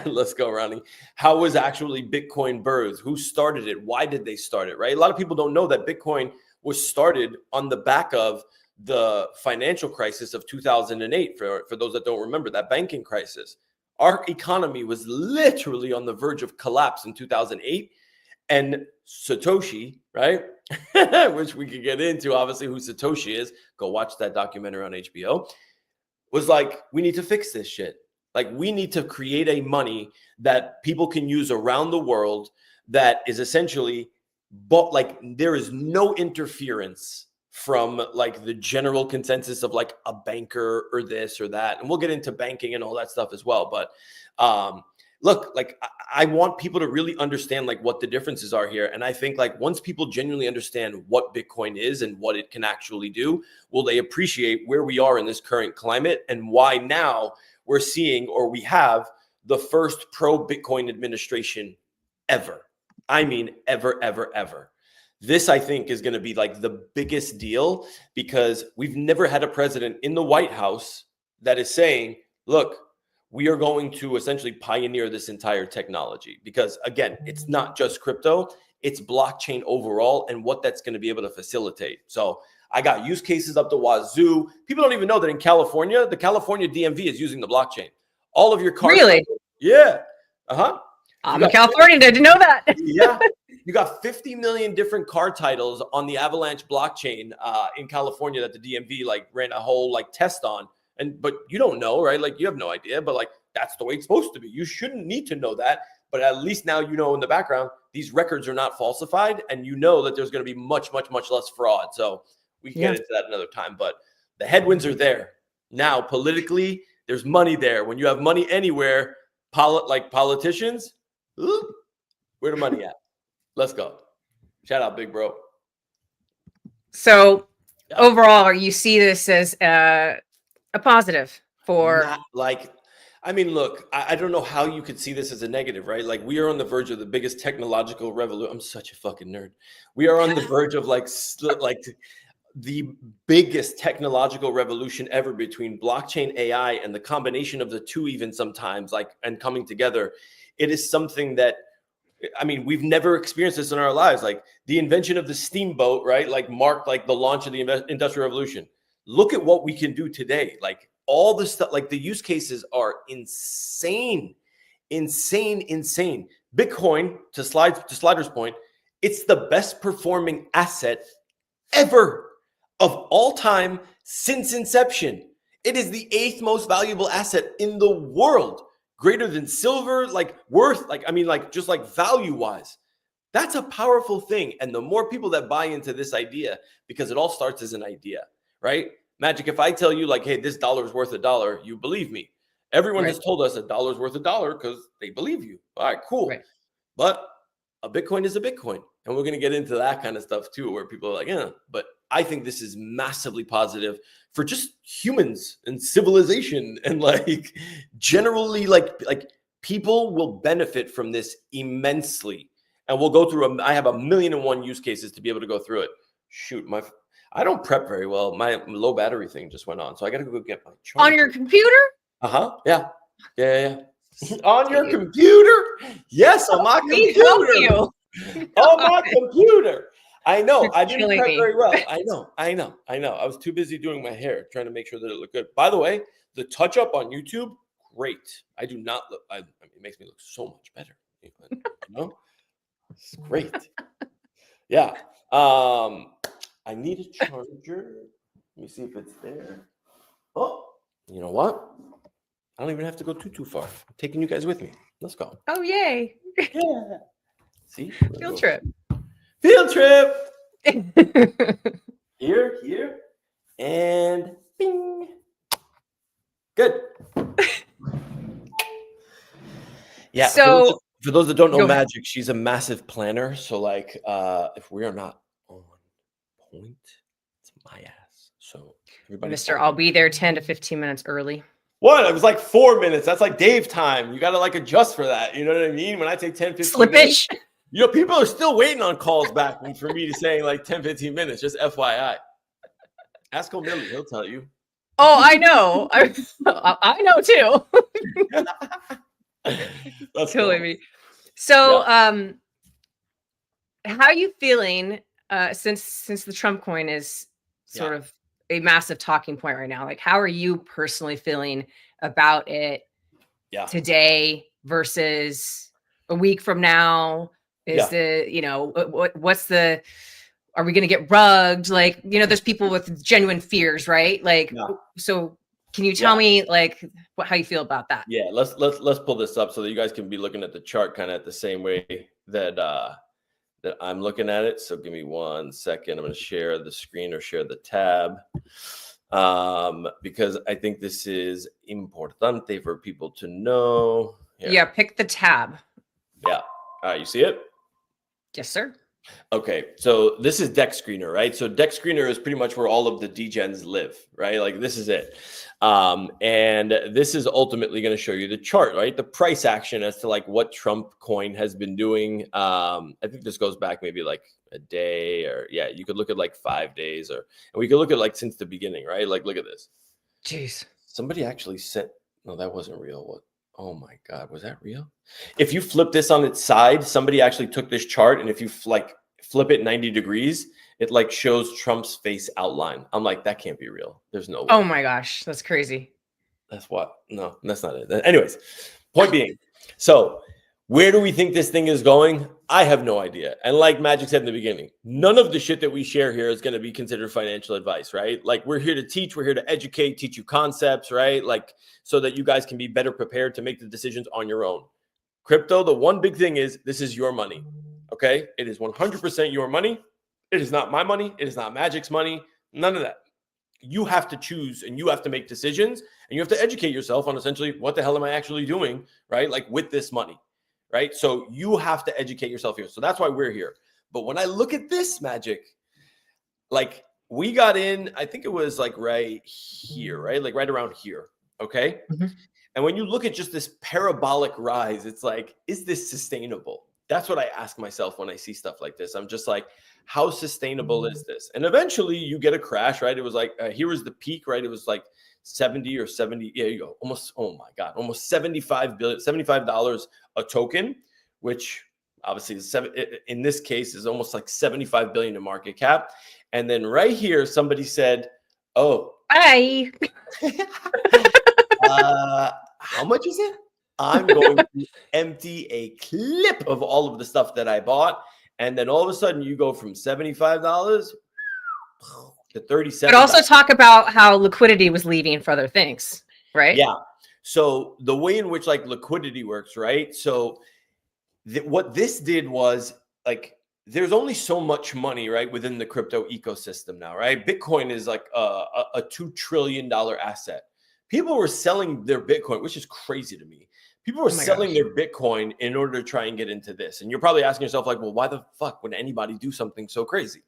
Let's go, Ronnie. How was actually Bitcoin birthed? Who started it? Why did they start it, right? A lot of people don't know that Bitcoin was started on the back of the financial crisis of 2008. For those that don't remember, that banking crisis. Our economy was literally on the verge of collapse in 2008. And Satoshi, right? Which we could get into, obviously, who Satoshi is. Go watch that documentary on HBO. Was like, we need to fix this shit. Like, we need to create a money that people can use around the world that is essentially, but like, there is no interference from like the general consensus of like a banker or this or that. And we'll get into banking and all that stuff as well. But look, like I want people to really understand like what the differences are here. And I think like once people genuinely understand what Bitcoin is and what it can actually do, will they appreciate where we are in this current climate and why now we're seeing, or we have, the first pro Bitcoin administration ever. I mean, ever, ever, ever. This, I think, is going to be like the biggest deal, because we've never had a president in the White House that is saying, look, we are going to essentially pioneer this entire technology. Because again, it's not just crypto, it's blockchain overall and what that's going to be able to facilitate. So I got use cases up the wazoo. People don't even know that in California, the California DMV is using the blockchain. All of your cars. Really? Yeah. Uh-huh. I'm a Californian. Didn't know that. Yeah. You got 50 million different car titles on the Avalanche blockchain in California that the DMV like ran a whole like test on. But you don't know, right? Like you have no idea, but like that's the way it's supposed to be. You shouldn't need to know that, but at least now you know in the background these records are not falsified, and you know that there's going to be much, much, much less fraud. So we can get into that another time. But the headwinds are there now. Politically, there's money there. When you have money anywhere, like politicians, where the money at? Let's go. Shout out, big bro. So overall, you see this as a positive for look, I don't know how you could see this as a negative, right? Like we are on the verge of the biggest technological revolution. I'm such a fucking nerd. We are on the verge of like the biggest technological revolution ever, between blockchain, AI, and the combination of the two, even sometimes and coming together. It is something that, I mean, we've never experienced this in our lives. Like the invention of the steamboat, right? Like marked like the launch of the Industrial Revolution. Look at what we can do today. Like all the stuff, like the use cases are insane. Bitcoin, to Slider's point, it's the best performing asset ever of all time since inception. It is the 8th most valuable asset in the world. Greater than silver, like worth, like, I mean, like just like value wise. That's a powerful thing. And the more people that buy into this idea, because it all starts as an idea, right? Magic, if I tell you like, hey, this dollar is worth $1, you believe me. Everyone has told us $1 is worth $1 because they believe you. All right, cool. Right. But a Bitcoin is a Bitcoin. And we're going to get into that kind of stuff too, where people are like, yeah, but I think this is massively positive for just humans and civilization, and like generally like people will benefit from this immensely. And we'll go through I have 1,000,001 use cases to be able to go through it. Shoot, I don't prep very well. My low battery thing just went on, so I got to go get my charger. On your computer? Yeah. On your computer? Yes, on my computer. On my computer. I know. I didn't prep very well. I know. I was too busy doing my hair, trying to make sure that it looked good. By the way, the touch up on YouTube, great. I do not look. I mean, it makes me look so much better. You know, it's great. Yeah. I need a charger. Let me see if it's there. Oh, you know what? I don't even have to go too far. I'm taking you guys with me. Let's go. Oh, yay. Yeah. See? Field trip. Field trip. Here, and bing. Good. Yeah. So for those that don't know magic, she's a massive planner. So like, if we are not on point, it's my ass. So everybody, Mister, I'll be there 10 to 15 minutes early. What? It was like 4 minutes. That's like Dave time. You got to like adjust for that. You know what I mean? When I take 10, 15 slippage. Minutes, you know, people are still waiting on calls back for me to saying like 10, 15 minutes. Just FYI. Ask O'Malley. He'll tell you. Oh, I know. I know too. That's killing me. So, how are you feeling since the Trump coin is sort of a massive talking point right now? Like, how are you personally feeling about it today versus a week from now? Is what's the, are we going to get rugged? Like, you know, there's people with genuine fears, right? Like, so can you tell me like how you feel about that? Yeah, let's pull this up so that you guys can be looking at the chart kind of at the same way that I'm looking at it. So give me 1 second. I'm going to share the screen or share the tab because I think this is importante for people to know. Here. Yeah, pick the tab. Yeah. You see it? Yes, sir. Okay, so this is Deck Screener, right? So Deck Screener is pretty much where all of the degens live, right? Like this is it. And this is ultimately going to show you the chart, right? The price action as to like what Trump coin has been doing. I think this goes back maybe like a day or you could look at like 5 days and we could look at like since the beginning, right? Like, look at this. Jeez. Somebody actually sent, no, that wasn't real. What? Oh my God, was that real? If you flip this on its side, somebody actually took this chart, and if you like flip it 90 degrees, it like shows Trump's face outline. I'm like, that can't be real. There's no way. Oh my gosh, that's crazy. That's what? No, that's not it. Anyways, point being, so where do we think this thing is going? I have no idea. And like Magic said in the beginning, none of the shit that we share here is going to be considered financial advice, right? Like we're here to teach, we're here to educate, teach you concepts, right? Like so that you guys can be better prepared to make the decisions on your own. Crypto, the one big thing is this is your money, okay? It is 100% your money. It is not my money. It is not Magic's money. None of that. You have to choose and you have to make decisions and you have to educate yourself on essentially what the hell am I actually doing, right? Like with this money. Right. So you have to educate yourself here. So that's why we're here. But when I look at this Magic, like we got in, I think it was like right here, right? Like right around here. Okay. Mm-hmm. And when you look at just this parabolic rise, it's like, is this sustainable? That's what I ask myself when I see stuff like this. I'm just like, how sustainable is this? And eventually you get a crash, right? It was like, here was the peak, right? It was like 70 or 70. Yeah, you go. Almost, oh my God, almost $75 a token, which obviously is in this case is almost like 75 billion in market cap. And then right here, somebody said, oh, bye. How much is it? I'm going to empty a clip of all of the stuff that I bought. And then all of a sudden you go from $75 to $37. But also talk about how liquidity was leaving for other things, right? Yeah. So the way in which like liquidity works, right? So what this did was like, there's only so much money, right, within the crypto ecosystem now, right? Bitcoin is like a $2 trillion asset. People were selling their Bitcoin, which is crazy to me. People were selling their Bitcoin in order to try and get into this. And you're probably asking yourself like, well, why the fuck would anybody do something so crazy?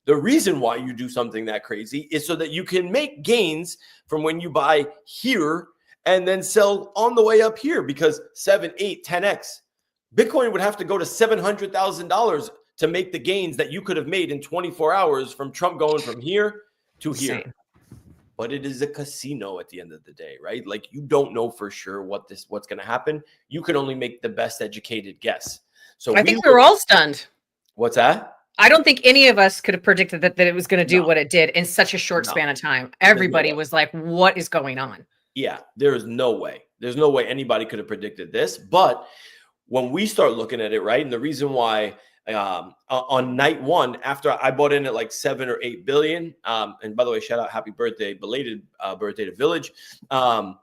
The reason why you do something that crazy is so that you can make gains from when you buy here and then sell on the way up here, because 7, 8, 10x. Bitcoin would have to go to $700,000 to make the gains that you could have made in 24 hours from Trump going from here to here. Insane. But it is a casino at the end of the day, right? Like, you don't know for sure what's going to happen. You can only make the best educated guess. So I think we were all stunned. What's that? I don't think any of us could have predicted that it was going to do what it did in such a short span of time. Everybody was like, what is going on? Yeah, there is no way. There's no way anybody could have predicted this. But when we start looking at it, right, and the reason why on night one, after I bought in at like 7 or 8 billion, and by the way, shout out, happy birthday, belated birthday to Village. On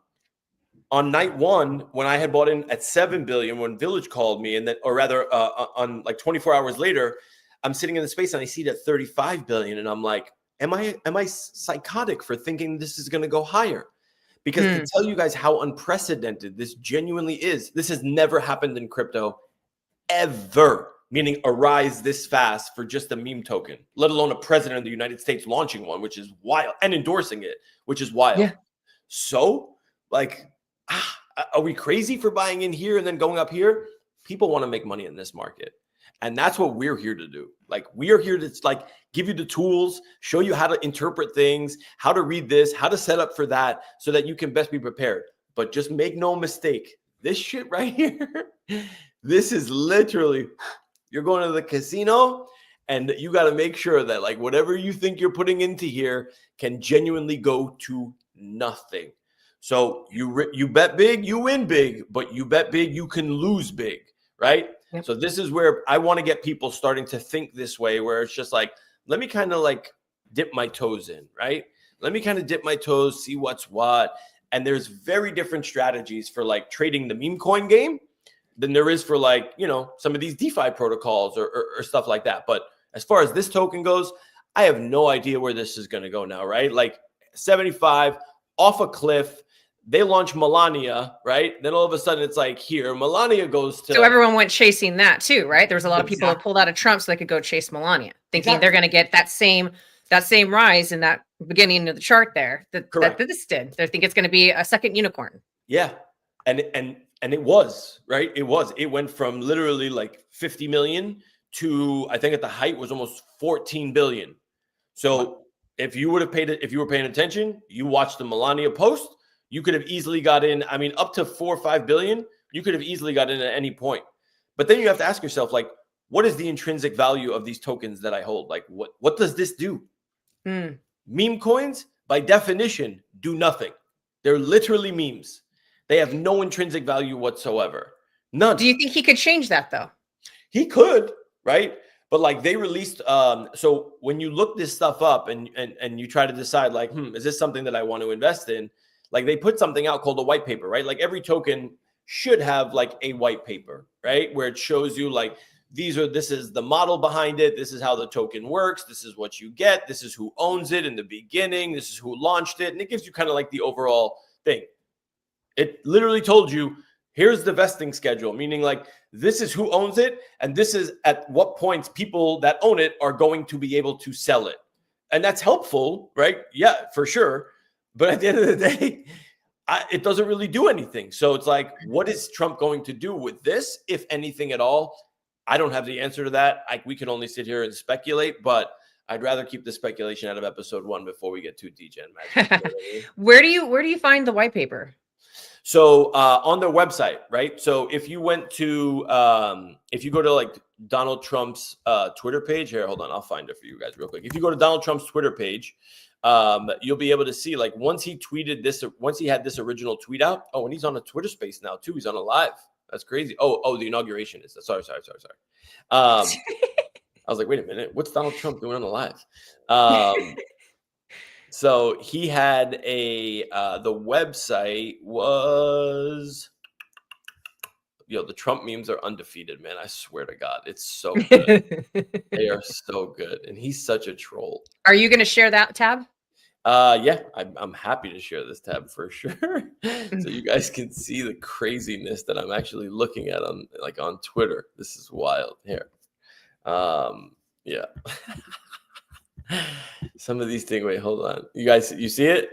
night one, when I had bought in at 7 billion, when Village called me, and then, or rather, on like 24 hours later, I'm sitting in the space and I see it at 35 billion, and I'm like, am I psychotic for thinking this is going to go higher? Because to tell you guys how unprecedented this genuinely is, this has never happened in crypto ever. Meaning a rise this fast for just a meme token, let alone a president of the United States launching one, which is wild, and endorsing it, which is wild. Yeah. So, like, are we crazy for buying in here and then going up here? People want to make money in this market. And that's what we're here to do. Like, we are here to like give you the tools, show you how to interpret things, how to read this, how to set up for that, so that you can best be prepared. But just make no mistake, this shit right here, this is literally, you're going to the casino, and you got to make sure that like whatever you think you're putting into here can genuinely go to nothing. So you bet big, you win big, but you bet big, you can lose big, right? Yep. So this is where I want to get people starting to think this way, where it's just like, let me kind of like dip my toes in, right? Let me kind of dip my toes, see what's what. And there's very different strategies for like trading the meme coin game than there is for like, you know, some of these DeFi protocols or stuff like that. But as far as this token goes, I have no idea where this is going to go now, right? Like 75 off a cliff. They launch Melania, right? Then all of a sudden it's like here, Melania goes to. So everyone went chasing that too, right? There was a lot of people that pulled out of Trump so they could go chase Melania, thinking they're going to get that same rise in that beginning of the chart there that this did. They think it's going to be a second unicorn. Yeah. And it was, right? It went from literally like 50 million to, I think at the height was almost 14 billion. So if you would have if you were paying attention, you watched the Melania post, you could have easily got in. I mean, up to 4 or 5 billion, you could have easily got in at any point. But then you have to ask yourself, like, what is the intrinsic value of these tokens that I hold? Like, what does this do? Meme coins, by definition, do nothing. They're literally memes. They have no intrinsic value whatsoever. None. Do you think he could change that though? He could, right? But like they released, so when you look this stuff up and you try to decide like, is this something that I want to invest in? Like they put something out called a white paper, right? Like every token should have like a white paper, right? Where it shows you like, this is the model behind it. This is how the token works. This is what you get. This is who owns it in the beginning. This is who launched it. And it gives you kind of like the overall thing. It literally told you, here's the vesting schedule, meaning like this is who owns it. And this is at what points people that own it are going to be able to sell it. And that's helpful, right? Yeah, for sure. But at the end of the day, it doesn't really do anything. So it's like, what is Trump going to do with this, if anything at all? I don't have the answer to that. We can only sit here and speculate, but I'd rather keep the speculation out of episode 1 before we get too degen magic. You know what I mean? Where do you find the white paper? So on their website, right? So if you went to, if you go to like Donald Trump's Twitter page here, hold on, I'll find it for you guys real quick. If you go to Donald Trump's Twitter page, you'll be able to see like once he tweeted this, once he had this original tweet out. Oh, and he's on a Twitter space now too. He's on a live. That's crazy. Oh, the inauguration is. Sorry. I was like, wait a minute, what's Donald Trump doing on the live? So he had the website was, the Trump memes are undefeated, man. I swear to God, it's so good. They are so good. And he's such a troll. Are you going to share that tab? Yeah, I'm happy to share this tab for sure. So you guys can see the craziness that I'm actually looking at on Twitter. This is wild here. Yeah. Some of these things. Wait, hold on. You guys, you see it?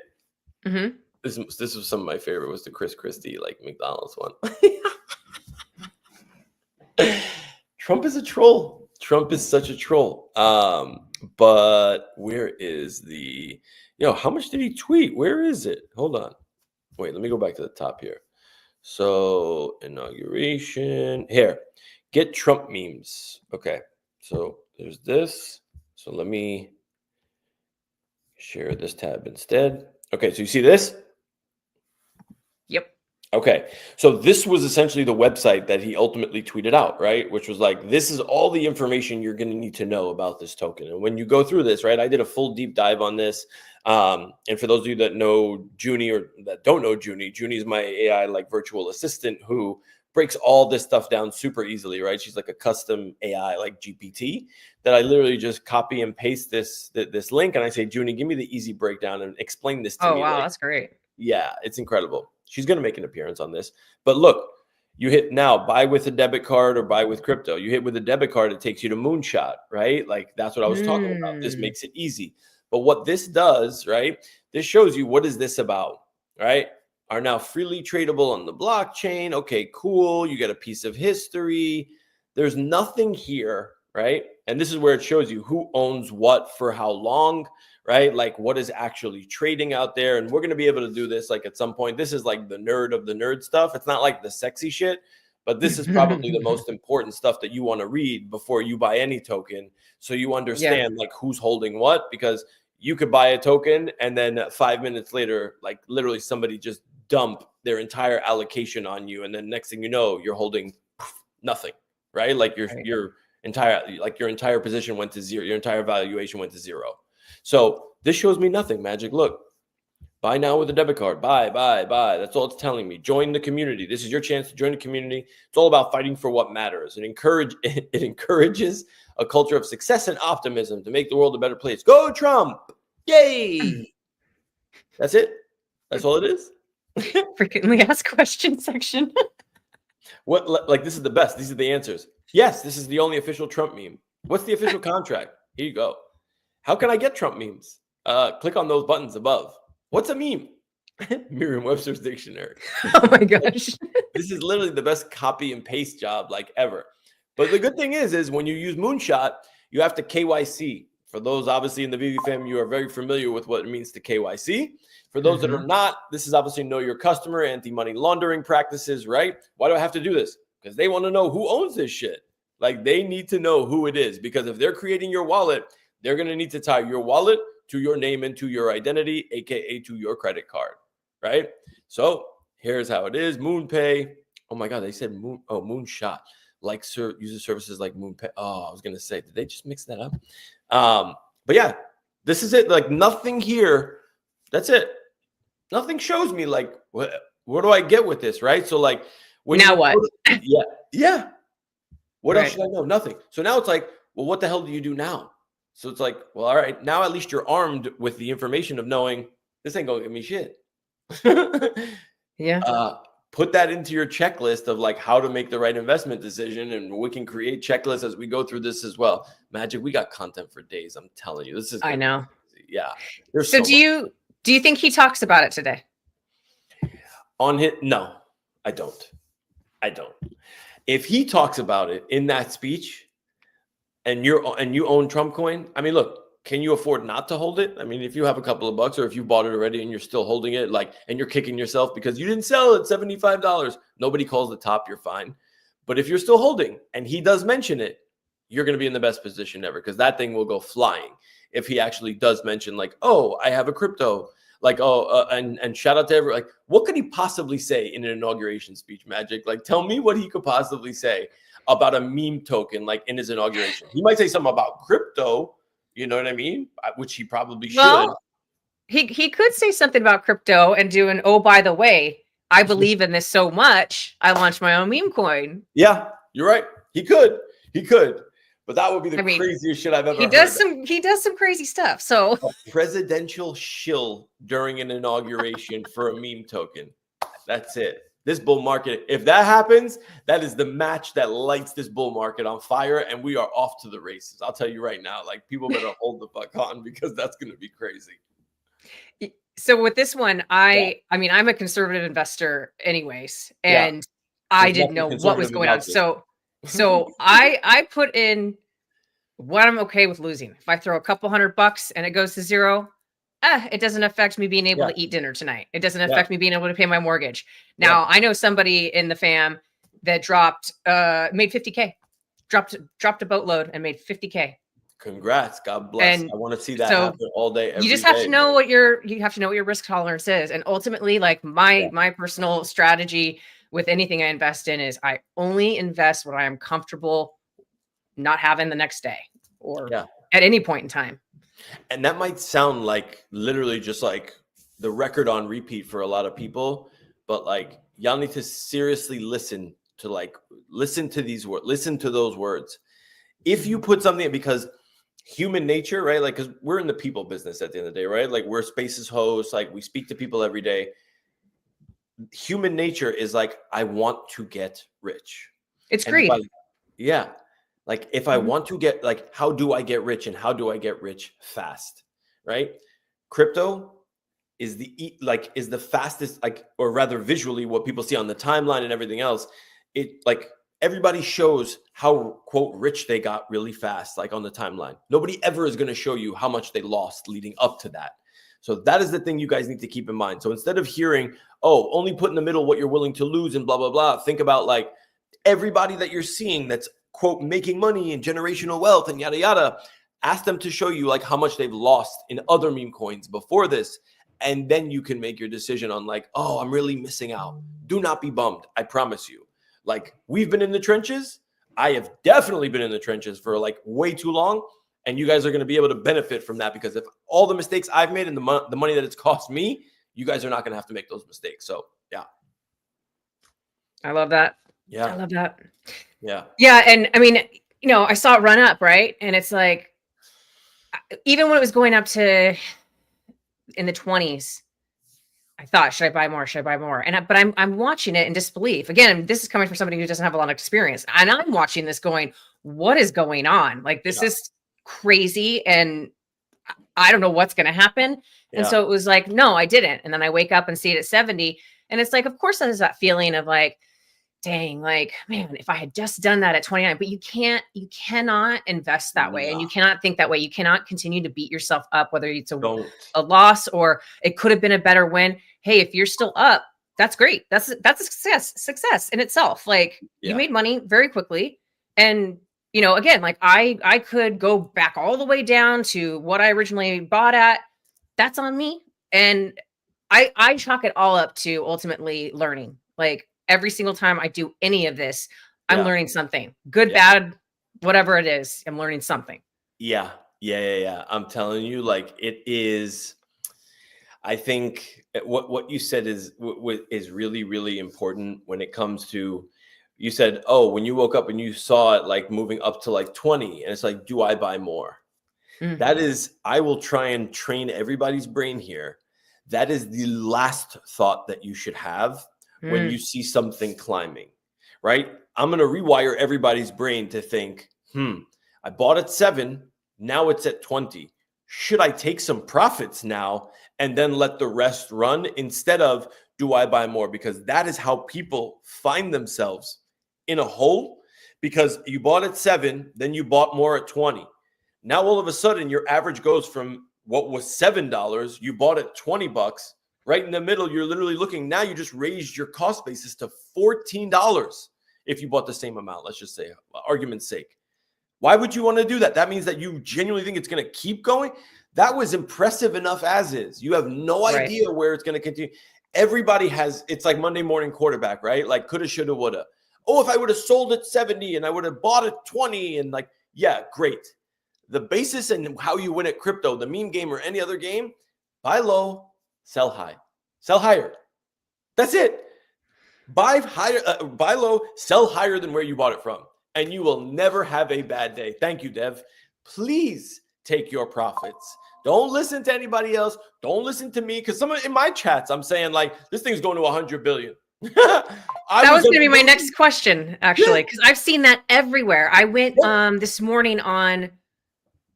Mm-hmm. This was some of my favorite. Was the Chris Christie like McDonald's one? Trump is a troll. Trump is such a troll. But where is the? How much did he tweet? Where is it? Hold on. Wait, let me go back to the top here. So inauguration here. Get Trump memes. Okay. So there's this. So let me share this tab instead. Okay, so you see this? Yep. Okay, so this was essentially the website that he ultimately tweeted out, right? Which was like, this is all the information you're going to need to know about this token. And when you go through this, right, I did a full deep dive on this. And for those of you that know Junie or that don't know Junie is my AI like virtual assistant who breaks all this stuff down super easily, right? She's like a custom AI like GPT that I literally just copy and paste this link. And I say, Junie, give me the easy breakdown and explain this to me. Oh, wow. Like, That's great. yeah, it's incredible. She's going to make an appearance on this. But look, you hit now buy with a debit card or buy with crypto. You hit with a debit card, it takes you to Moonshot, right? Like that's what I was talking about. This makes it easy. But what this does, right? This shows you what is this about, right? Are now freely tradable on the blockchain. Okay, cool. You get a piece of history. There's nothing here, right? And this is where it shows you who owns what for how long, right? Like what is actually trading out there. And we're going to be able to do this like at some point. This is like the nerd of the nerd stuff. It's not like the sexy shit, but this is probably the most important stuff that you want to read before you buy any token. So you understand like who's holding what, because you could buy a token and then 5 minutes later, like literally somebody just dump their entire allocation on you. And then next thing you know, you're holding nothing, right? Like your entire position went to zero. Your entire valuation went to zero. So this shows me nothing, Magic. Look, buy now with a debit card. Buy. That's all it's telling me. Join the community. This is your chance to join the community. It's all about fighting for what matters. It encourages a culture of success and optimism to make the world a better place. Go Trump! Yay! That's it. That's all it is. Frequently asked questions section. What? Like this is the best. These are the answers. Yes, this is the only official Trump meme. What's the official contract? Here you go. How can I get Trump memes? Click on those buttons above. What's a meme? Merriam-Webster's dictionary. Oh my gosh. This is literally the best copy and paste job like ever. But the good thing is when you use Moonshot, you have to KYC. For those obviously in the VV fam, you are very familiar with what it means to KYC. For those that are not, this is obviously know your customer, anti-money laundering practices, right? Why do I have to do this? Because they want to know who owns this shit. Like they need to know who it is, because if they're creating your wallet, they're going to need to tie your wallet to your name and to your identity, aka to your credit card, right? So here's how it is. MoonPay. Oh my God, they said Moonshot. Like user services like MoonPay. Oh, I was going to say, did they just mix that up? But yeah, this is it. Like nothing here. That's it. Nothing shows me like what do I get with this, right? So like now what? Yeah. What else should I know? Nothing. So now it's like, well, what the hell do you do now? So it's like, well, all right, now at least you're armed with the information of knowing this ain't gonna give me shit. Yeah. Put that into your checklist of like how to make the right investment decision, and we can create checklists as we go through this as well. Magic, we got content for days. I'm telling you, this is. I know. Yeah. So do you think he talks about it today? No, I don't. If he talks about it in that speech, and you own Trump coin, I mean, look, can you afford not to hold it? I mean, if you have a couple of bucks, or if you bought it already and you're still holding it, like, and you're kicking yourself because you didn't sell it $75, nobody calls the top, you're fine. But if you're still holding and he does mention it, you're going to be in the best position ever, because that thing will go flying. If he actually does mention like, oh, I have a crypto, like, and shout out to everyone. Like, what could he possibly say in an inauguration speech, Magic? Like, tell me what he could possibly say about a meme token, like in his inauguration. He might say something about crypto, you know what I mean? Which he probably should. Well, he could say something about crypto and do an, oh, by the way, I believe in this so much, I launched my own meme coin. Yeah, you're right. He could. But that would be the craziest shit I've ever heard. He does some crazy stuff. So a presidential shill during an inauguration for a meme token. That's it. This bull market, if that happens, that is the match that lights this bull market on fire, and we are off to the races. I'll tell you right now, like, people better hold the fuck on, because that's going to be crazy. So with this one, Yeah. I mean, I'm a conservative investor anyways, Yeah. and I There's didn't nothing know what was conservative going on. about this. So I put in what I'm okay with losing. If I throw a couple $100 and it goes to zero, it doesn't affect me being able Yeah. to eat dinner tonight. It doesn't Yeah. affect me being able to pay my mortgage. Yeah. Now, I know somebody in the fam that made 50K, dropped a boatload and made 50K. Congrats. God bless. And I want to see that so happen all day, every you just have day, to know man. what your risk tolerance is. And ultimately, like, my personal strategy with anything I invest in is I only invest what I am comfortable not having the next day or at any point in time. And that might sound like literally just like the record on repeat for a lot of people, but like, y'all need to seriously listen to these words, listen to those words. If you put something, because human nature, right? Like, because we're in the people business at the end of the day, right? Like, we're Spaces hosts, like, we speak to people every day. Human nature is like, I want to get rich. It's greed. Like, if I want to get, like, how do I get rich, and how do I get rich fast, right? Crypto is the fastest, like, or rather visually what people see on the timeline and everything else. It, like, everybody shows how, quote, rich they got really fast, like, on the timeline. Nobody ever is going to show you how much they lost leading up to that. So that is the thing you guys need to keep in mind. So instead of hearing, oh, only put in the middle what you're willing to lose and blah, blah, blah, think about, like, everybody that you're seeing that's, quote, making money and generational wealth and yada, yada. Ask them to show you, like, how much they've lost in other meme coins before this. And then you can make your decision on, like, oh, I'm really missing out. Do not be bummed. I promise you. Like, we've been in the trenches. I have definitely been in the trenches for, like, way too long. And you guys are going to be able to benefit from that, because if all the mistakes I've made and the money that it's cost me, you guys are not going to have to make those mistakes. So, yeah. I love that. Yeah. I love that. Yeah. Yeah. And I mean, I saw it run up, right? And it's like, even when it was going up to in the 20s, I thought, should I buy more? Should I buy more? But I'm watching it in disbelief. Again, this is coming from somebody who doesn't have a lot of experience. And I'm watching this going, what is going on? Like, this is crazy. And I don't know what's going to happen. And so it was like, no, I didn't. And then I wake up and see it at 70. And it's like, of course, there's that feeling of like, dang, like, man, if I had just done that at 29, but you cannot invest that way. And you cannot think that way. You cannot continue to beat yourself up, whether it's a loss or it could have been a better win. Hey, if you're still up, that's great. That's a success in itself. Like, you made money very quickly. And, again, like, I could go back all the way down to what I originally bought at. That's on me. And I chalk it all up to ultimately learning. Like, every single time I do any of this, I'm learning something. Good, bad, whatever it is, I'm learning something. Yeah. I'm telling you, like, it is. I think what you said is really, really important when it comes to, you said, oh, when you woke up and you saw it, like, moving up to, like, 20, and it's like, do I buy more? That is, I will try and train everybody's brain here. That is the last thought that you should have when you see something climbing, right? I'm going to rewire everybody's brain to think, I bought at 7, now it's at 20. Should I take some profits now and then let the rest run, instead of, do I buy more? Because that is how people find themselves in a hole, because you bought at 7, then you bought more at 20. Now, all of a sudden, your average goes from what was $7, you bought at $20. Right in the middle, you're literally looking, now you just raised your cost basis to $14 if you bought the same amount, let's just say, argument's sake. Why would you want to do that? That means that you genuinely think it's going to keep going. That was impressive enough as is. You have no idea where it's going to continue. Everybody has, it's like Monday morning quarterback, right? Like, coulda, shoulda, woulda. Oh, if I would have sold at 70 and I would have bought at 20, and like, yeah, great. The basis and how you win at crypto, the meme game or any other game, buy low, sell high, sell higher. That's it. Buy higher, buy low, sell higher than where you bought it from, and you will never have a bad day. Thank you, Dev. Please take your profits. Don't listen to anybody else. Don't listen to me, because some in my chats, I'm saying, like, this thing's going to 100 billion. That was going to be my next question, actually, because I've seen that everywhere. I went this morning on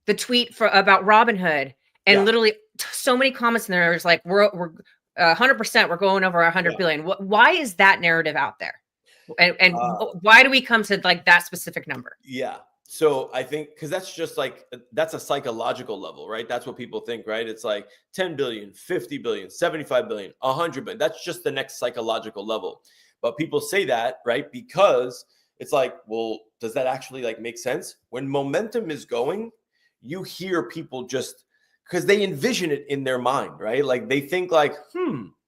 the tweet about Robinhood, and literally so many comments in there. It was like, we're 100%, we're going over 100 billion. Why is that narrative out there? And why do we come to like that specific number? Yeah. So I think because that's just like, that's a psychological level, right? That's what people think, right? It's like 10 billion, 50 billion, 75 billion, 100 billion. That's just the next psychological level. But people say that, right? Because it's like, well, does that actually like make sense? When momentum is going, you hear people just, because they envision it in their mind, right? Like they think like,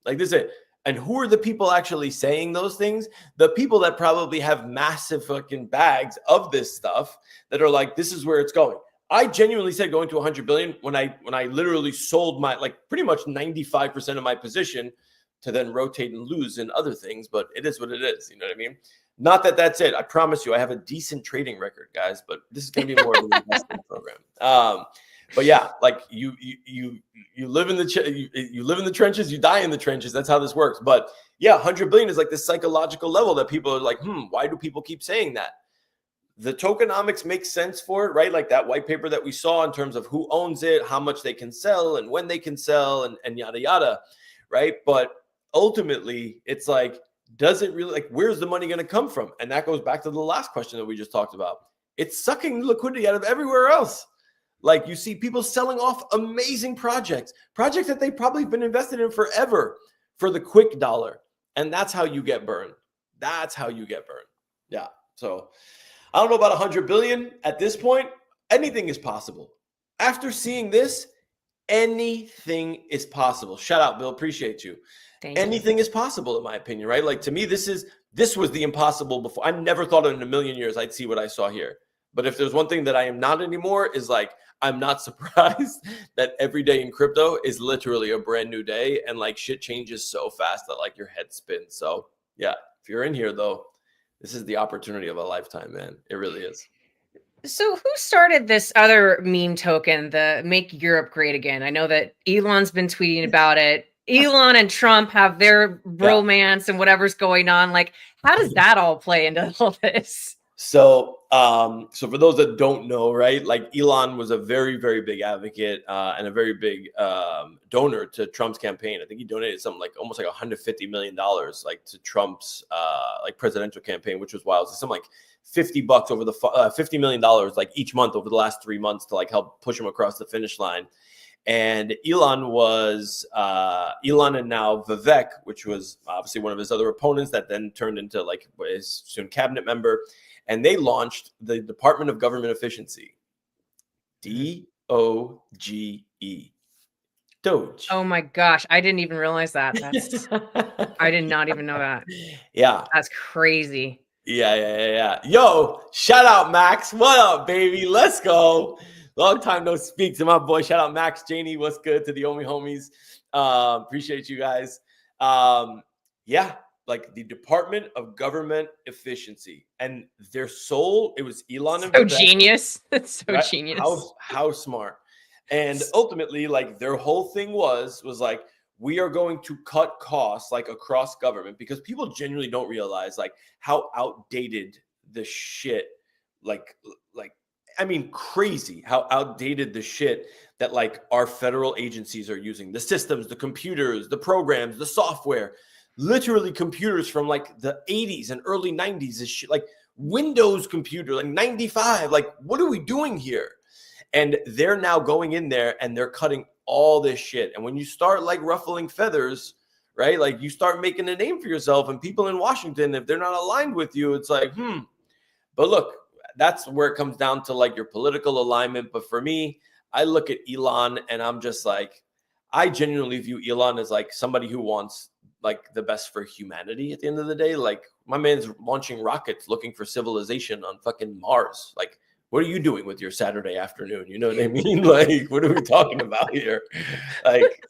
like this is it. And who are the people actually saying those things? The people that probably have massive fucking bags of this stuff that are like, this is where it's going. I genuinely said going to 100 billion when I literally sold my, like pretty much 95% of my position to then rotate and lose in other things, but it is what it is. You know what I mean? Not that that's it. I promise you, I have a decent trading record, guys, but this is going to be more of an investment program. But yeah, like you live in the you live in the trenches, you die in the trenches. That's how this works. But yeah, 100 billion is like this psychological level that people are like, why do people keep saying that? The tokenomics makes sense for it, right? Like that white paper that we saw in terms of who owns it, how much they can sell, and when they can sell, and yada yada, right? But ultimately, it's like, does it really, like, where's the money going to come from? And that goes back to the last question that we just talked about. It's sucking liquidity out of everywhere else. Like you see people selling off amazing projects that they've probably been invested in forever for the quick dollar. And that's how you get burned. That's how you get burned. Yeah. So I don't know about 100 billion at this point. Anything is possible. After seeing this, anything is possible. Shout out, Bill. Appreciate you. Anything is possible, in my opinion, right? Like to me, this was the impossible before. I never thought in a million years I'd see what I saw here. But if there's one thing that I am not anymore, is like, I'm not surprised that every day in crypto is literally a brand new day, and like shit changes so fast that like your head spins. So yeah, if you're in here though, this is the opportunity of a lifetime, man. It really is. So who started this other meme token, the Make Europe Great Again? I know that Elon's been tweeting about it. Elon and Trump have their romance and whatever's going on. Like, how does that all play into all this? So for those that don't know, right, like Elon was a very, very big advocate and a very big donor to Trump's campaign. I think he donated something like almost like $150 million like to Trump's like presidential campaign, which was wild. So something like $50 over the $50 million like each month over the last 3 months to like help push him across the finish line. And Elon and now Vivek, which was obviously one of his other opponents that then turned into like his soon cabinet member. And they launched the Department of Government Efficiency, DOGE. Doge. Oh my gosh, I didn't even realize that. I did not even know that. Yeah. That's crazy. Yeah. Yo, shout out Max. What up, baby? Let's go. Long time no speak to my boy. Shout out Max, Janie. What's good to the Omi homies? Appreciate you guys. Yeah. Like the Department of Government Efficiency, and their soul, it was Elon and Vivek. Genius. That's so right? Genius. How smart. And ultimately, like their whole thing was like, we are going to cut costs like across government, because people genuinely don't realize like how outdated the shit, I mean, crazy how outdated the shit that like our federal agencies are using, the systems, the computers, the programs, the software. Literally computers from like the 80s and early 90s is shit, like Windows computer, like 95. Like, what are we doing here? And they're now going in there and they're cutting all this shit. And when you start like ruffling feathers, right? Like you start making a name for yourself, and people in Washington, if they're not aligned with you, it's like, But look, that's where it comes down to like your political alignment. But for me, I look at Elon and I'm just like, I genuinely view Elon as like somebody who wants like the best for humanity at the end of the day. Like my man's launching rockets looking for civilization on fucking Mars. Like, what are you doing with your Saturday afternoon? You know what I mean? Like, what are we talking about here? Like,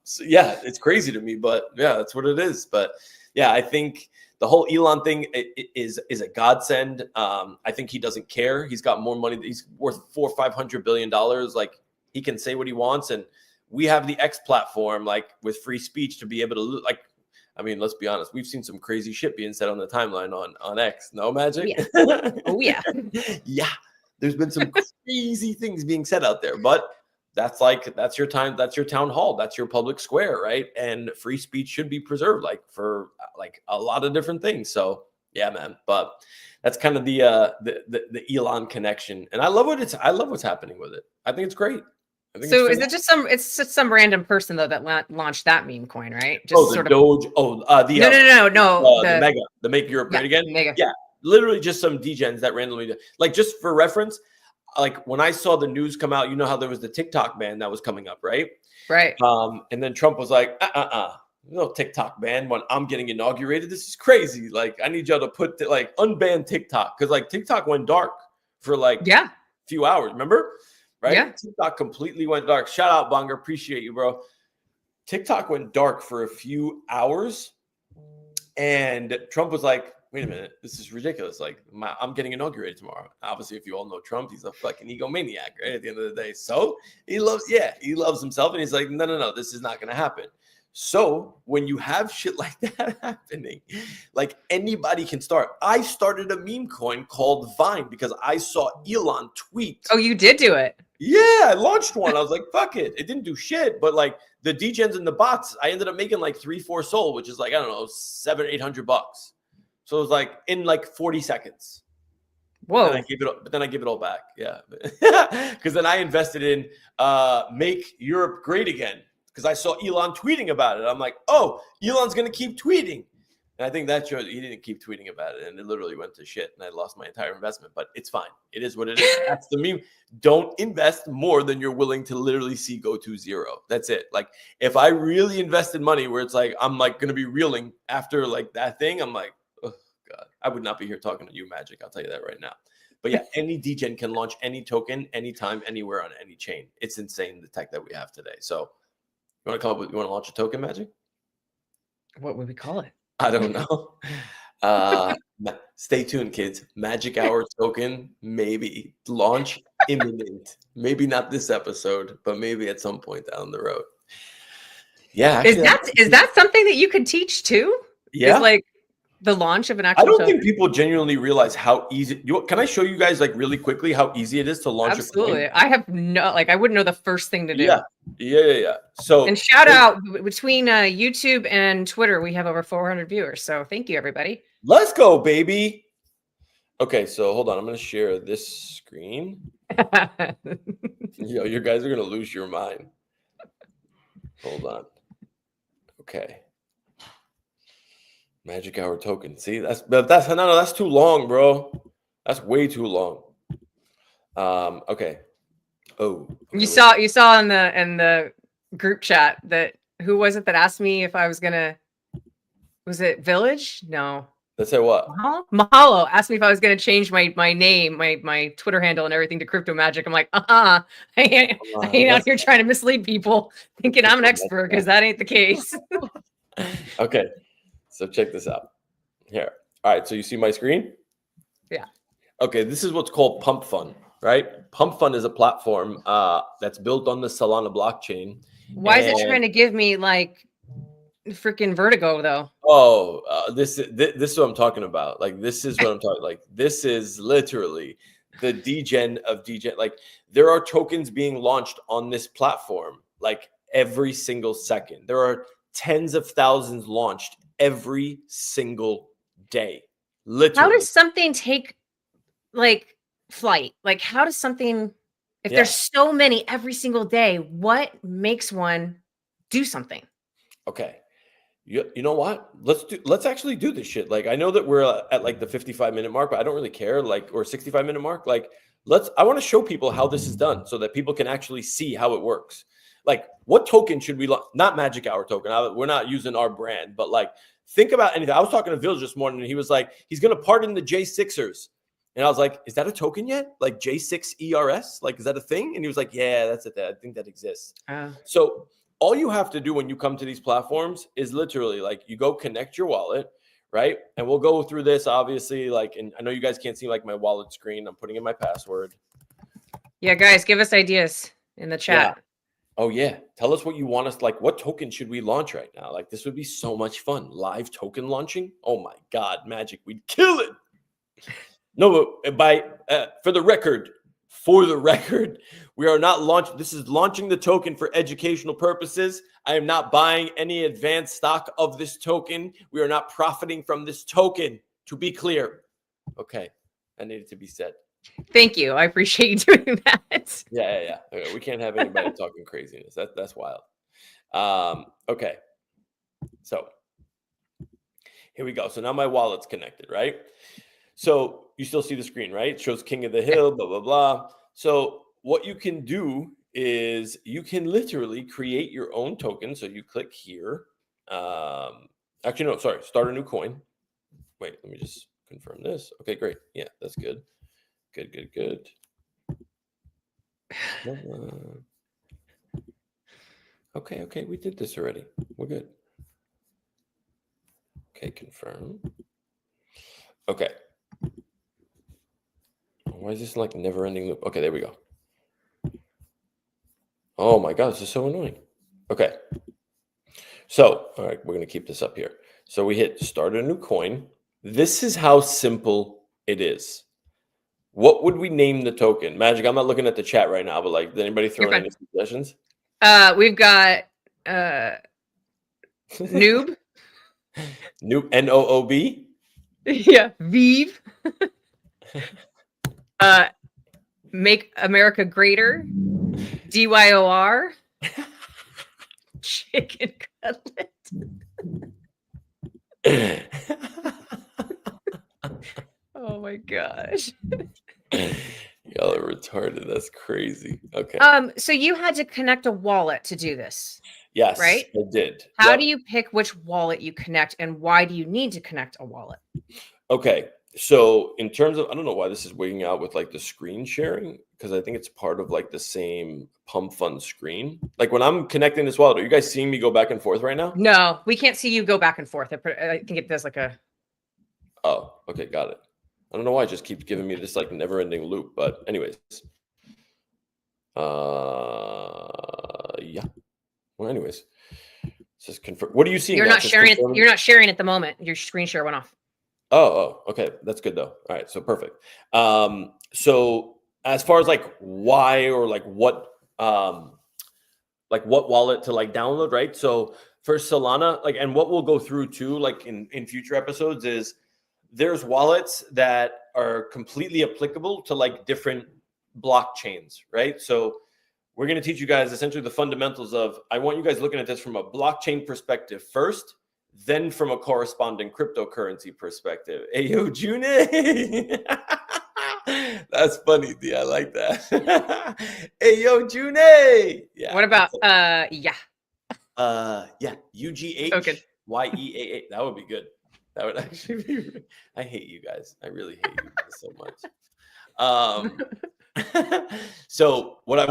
so yeah, it's crazy to me, but yeah, that's what it is. But yeah, I think the whole Elon thing is a godsend. I think he doesn't care. He's got more money. He's worth $400-500 billion. Like he can say what he wants, and we have the X platform, like with free speech, to be able to like. I mean, let's be honest. We've seen some crazy shit being said on the timeline on X. No, Magic? Oh, yeah. Yeah. There's been some crazy things being said out there, but that's your time. That's your town hall. That's your public square, right? And free speech should be preserved, like for like a lot of different things. So yeah, man. But that's kind of the Elon connection, and I love what's happening with it. I think it's great. So is it just some random person though that launched that meme coin, right? Just the Doge. No. The Make Europe Great Again. Mega. Yeah, literally just some degens that randomly, like, just for reference, like when I saw the news come out, you know how there was the TikTok ban that was coming up, right? Right. And then Trump was like, no TikTok ban when I'm getting inaugurated. This is crazy. Like, I need y'all to unban TikTok, because like TikTok went dark for like a few hours. Remember? Right? Yeah. TikTok completely went dark. Shout out, Bonga. Appreciate you, bro. TikTok went dark for a few hours, and Trump was like, wait a minute, this is ridiculous. Like, I'm getting inaugurated tomorrow. Obviously, if you all know Trump, he's a fucking egomaniac, right? At the end of the day. So he loves himself. And he's like, no, this is not going to happen. So when you have shit like that happening, like, anybody can start. I started a meme coin called Vine because I saw Elon tweet. Oh, you did do it? Yeah, I launched one. I was like, fuck it. It didn't do shit. But like the degens and the bots, I ended up making like 3-4 sold, which is like, I don't know, $700-800. So it was like in like 40 seconds. Whoa. But then I give it all back. Yeah. Because then I invested in Make Europe Great Again, because I saw Elon tweeting about it. I'm like, oh, Elon's going to keep tweeting. And I think that showed he didn't keep tweeting about it, and it literally went to shit, and I lost my entire investment. But it's fine. It is what it is. That's the meme. Don't invest more than you're willing to literally see go to zero. That's it. Like, if I really invested money where it's like I'm like going to be reeling after like that thing, I'm like, oh God, I would not be here talking to you, Magic. I'll tell you that right now. But yeah, any degen can launch any token, anytime, anywhere, on any chain. It's insane, the tech that we have today. So you want to launch a token, Magic? What would we call it? I don't know. Stay tuned, kids. Magic Hour token, maybe launch imminent. Maybe not this episode, but maybe at some point down the road. Yeah. Actually, is that something that you could teach too? Yeah. Is like the launch of an actual token? Think people genuinely realize how easy. Can I show you guys like really quickly how easy it is to launch? Absolutely. I have I wouldn't know the first thing to do. Yeah. So, and shout out between YouTube and Twitter, we have over 400 viewers. So thank you, everybody. Let's go, baby. Okay, so hold on. I'm going to share this screen. Yo, you guys are going to lose your mind. Hold on. Okay. Magic Hour token. See, that's too long, bro. That's way too long. Okay. Oh. Okay, you saw in the group chat that who was it that asked me if I was was it Village? No. Let's say what? Mahalo asked me if I was gonna change my name, my Twitter handle and everything to Crypto Magic. I'm like, I ain't out here trying to mislead people thinking I'm an expert, because that ain't the case. Okay. So check this out. Here. All right. So you see my screen? Yeah. Okay. This is what's called Pump Fund, right? Pump Fund is a platform that's built on the Solana blockchain. Why is it trying to give me like freaking vertigo though? Oh, this is what I'm talking about. Like, this is what I'm talking. Like, this is literally the degen of degen. Like, there are tokens being launched on this platform like every single second. There are tens of thousands launched every single day. Literally. How does something take like flight? Like, how does something, if there's so many every single day, what makes one do something? Okay. You know what? Let's actually do this shit. Like, I know that we're at like the 55-minute mark, but I don't really care. Like, or 65-minute mark. Like, I want to show people how this is done so that people can actually see how it works. Like, what token should we not Magic Hour token? We're not using our brand, but like, think about anything. I was talking to Village this morning, and he was like, he's going to pardon the J6ers. And I was like, is that a token yet? Like J6ERS? Like, is that a thing? And he was like, yeah, that's it. I think that exists. So all you have to do when you come to these platforms is literally like, you go connect your wallet, right? And we'll go through this, obviously. Like, and I know you guys can't see like my wallet screen. I'm putting in my password. Yeah, guys, give us ideas in the chat. Oh yeah, tell us what you want us like. What token should we launch right now? Like this would be so much fun. Live token launching. Oh my god, magic! We'd kill it. No, but for the record, we are not launching. This is launching the token for educational purposes. I am not buying any advanced stock of this token. We are not profiting from this token. To be clear, okay, that needed to be said. Thank you. I appreciate you doing that. Yeah. Okay, we can't have anybody talking craziness. That's wild. Okay, so here we go. So now my wallet's connected, right? So you still see the screen, right? It shows King of the Hill, blah, blah, blah. So what you can do is you can literally create your own token. So you click here. Actually, no, sorry. Start a new coin. Wait, let me just confirm this. Okay, great. Yeah, that's good. Good. Okay. We did this already. We're good. Okay, confirm. Okay. Why is this like never ending loop? Okay, there we go. Oh my God, this is so annoying. Okay. So, all right, we're going to keep this up here. So we hit start a new coin. This is how simple it is. What would we name the token? Magic, I'm not looking at the chat right now, but like, did anybody throw in any suggestions? We've got Noob. Noob, Noob? Yeah, Vive. Make America Greater. DYOR. Chicken cutlet. Oh my gosh. Y'all are retarded. That's crazy. Okay. So you had to connect a wallet to do this. Yes, right? I did. How do you pick which wallet you connect, and why do you need to connect a wallet? Okay. So in terms of, I don't know why this is wigging out with like the screen sharing, because I think it's part of like the same Pump Fund screen. Like when I'm connecting this wallet, are you guys seeing me go back and forth right now? No, we can't see you go back and forth. I think it does like a. Oh, okay. Got it. I don't know why it just keeps giving me this like never ending loop, but anyways. Yeah. Well, anyways, just confirm. What are you seeing? You're not sharing it. You're not sharing at the moment. Your screen share went off. Oh, okay. That's good though. All right. So perfect. So as far as like why or like what wallet to like download, right? So for Solana, like, and what we'll go through too, like in future episodes is there's wallets that are completely applicable to like different blockchains, right? So we're going to teach you guys essentially the fundamentals of, I want you guys looking at this from a blockchain perspective first, then from a corresponding cryptocurrency perspective. Hey, yo, June. That's funny, D. I like that. Hey, yo, June. Yeah. What about, yeah. UGH Okay. YEAA. That would be good. That would actually be, I hate you guys. I really hate you guys so much. So what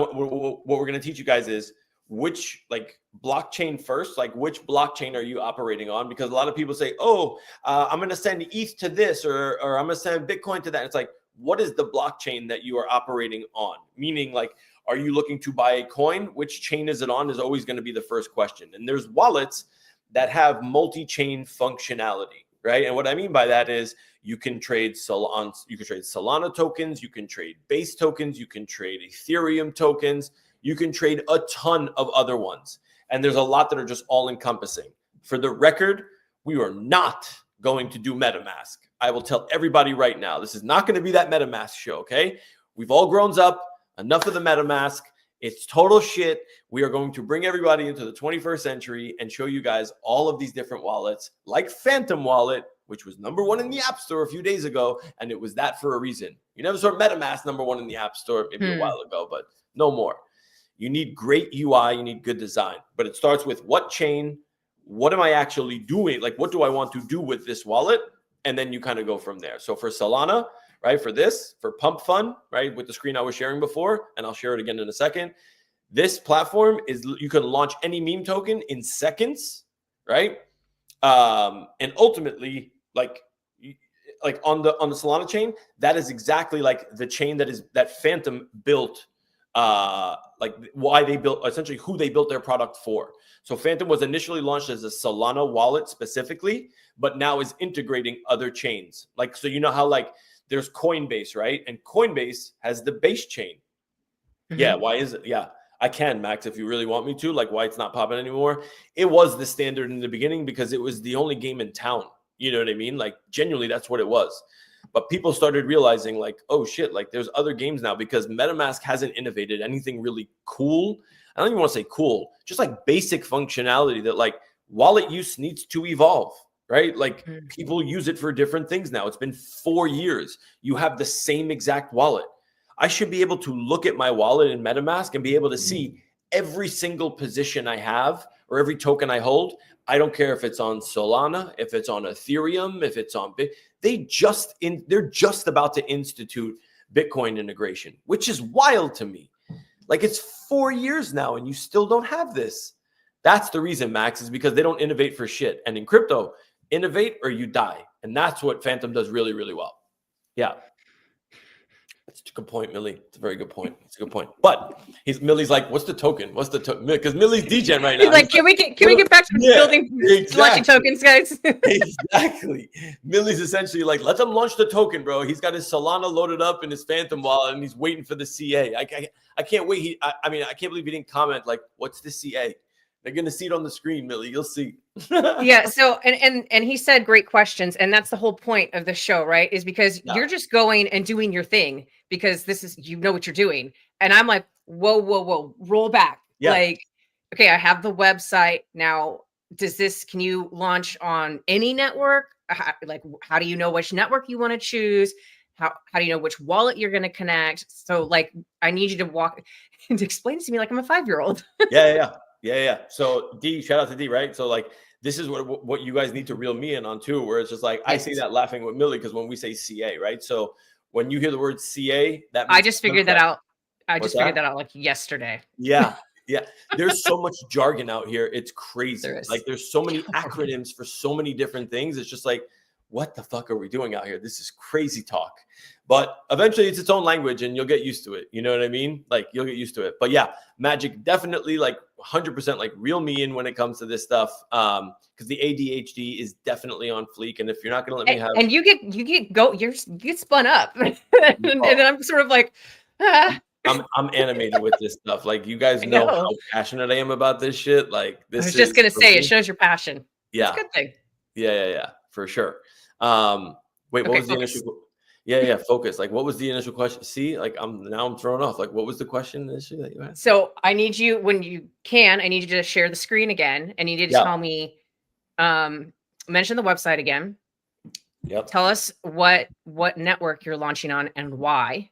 we're going to teach you guys is which like blockchain first, like which blockchain are you operating on? Because a lot of people say, oh, I'm going to send ETH to this, or I'm going to send Bitcoin to that. It's like, what is the blockchain that you are operating on? Meaning like, are you looking to buy a coin? Which chain is it on is always going to be the first question. And there's wallets that have multi-chain functionality. Right. And what I mean by that is you can trade Solana tokens, you can trade Base tokens, you can trade Ethereum tokens, you can trade a ton of other ones. And there's a lot that are just all encompassing. For the record, we are not going to do MetaMask. I will tell everybody right now, this is not going to be that MetaMask show. Okay. We've all grown up. Enough of the MetaMask. It's total shit. We are going to bring everybody into the 21st century and show you guys all of these different wallets, like Phantom Wallet, which was #1 in the App Store a few days ago, and it was that for a reason. You never saw MetaMask #1 in the App Store maybe a while ago, but no more. You need great UI, you need good design, but it starts with what chain, what am I actually doing? Like, what do I want to do with this wallet? And then you kind of go from there. So for Solana, right, for Pump Fund, right, with the screen I was sharing before, and I'll share it again in a second. This platform is, you can launch any meme token in seconds, right? And ultimately, like on the Solana chain, that is exactly like the chain that Phantom built like why they built, essentially who they built their product for. So Phantom was initially launched as a Solana wallet specifically, but now is integrating other chains. Like, so you know how like there's Coinbase, right? And Coinbase has the base chain. Yeah, why is it? Yeah, I can, Max, if you really want me to, like why it's not popping anymore. It was the standard in the beginning because it was the only game in town. You know what I mean? Like genuinely, that's what it was. But people started realizing like, oh shit, like there's other games now because MetaMask hasn't innovated anything really cool. I don't even want to say cool, just like basic functionality that like wallet use needs to evolve, right? Like people use it for different things now. It's been 4 years. You have the same exact wallet. I should be able to look at my wallet in MetaMask and be able to see every single position I have or every token I hold. I don't care if it's on Solana, if it's on Ethereum, if it's on they're just about to institute Bitcoin integration, which is wild to me. Like it's 4 years now and you still don't have this. That's the reason, Max, is because they don't innovate for shit. And in crypto, innovate or you die. And that's what Phantom does really, really well. Yeah. That's a good point, Millie. It's a very good point. It's a good point. But Millie's like, what's the token? What's the token? Because Millie's degen right now. He's like, can we get back to building launching tokens, guys? Exactly. Millie's essentially like, let them launch the token, bro. He's got his Solana loaded up in his Phantom wallet and he's waiting for the CA. I can't wait. I mean, I can't believe he didn't comment like, what's the CA? They're gonna see it on the screen, Millie. You'll see. Yeah. So and he said great questions, and that's the whole point of the show, right? Is because you're just going and doing your thing because this is what you're doing, and I'm like, whoa, roll back. Yeah. Like, okay, I have the website now. Can you launch on any network? How do you know which network you want to choose? How do you know which wallet you're going to connect? So like, I need you to walk and explain to me like I'm a 5-year-old. Yeah. So D, shout out to D, right? So like, this is what you guys need to reel me in on too, where it's just like, I say that laughing with Millie, because when we say CA, right? So when you hear the word CA, that means I just figured that out. Figured that out like yesterday. Yeah. There's so much jargon out here. It's crazy. Like there's so many acronyms for so many different things. It's just like, what the fuck are we doing out here? This is crazy talk. But eventually it's its own language and you'll get used to it. You know what I mean? Like you'll get used to it. But yeah, Magic definitely like 100% like reel me in when it comes to this stuff. Because the ADHD is definitely on fleek. And if you're not going to let me have, and you get spun up, and then I'm sort of like, I'm animated with this stuff. Like you guys know how passionate I am about this shit. Like this. I was just gonna say, it shows your passion. Yeah, it's a good thing. Yeah, for sure. Wait, what was the initial? Yeah, focus. Like, what was the initial question? See, like I'm thrown off. Like, what was the question initially that you asked? So I need you, when you can, I need you to share the screen again, and you need to tell me, mention the website again. Yep. Tell us what network you're launching on and why,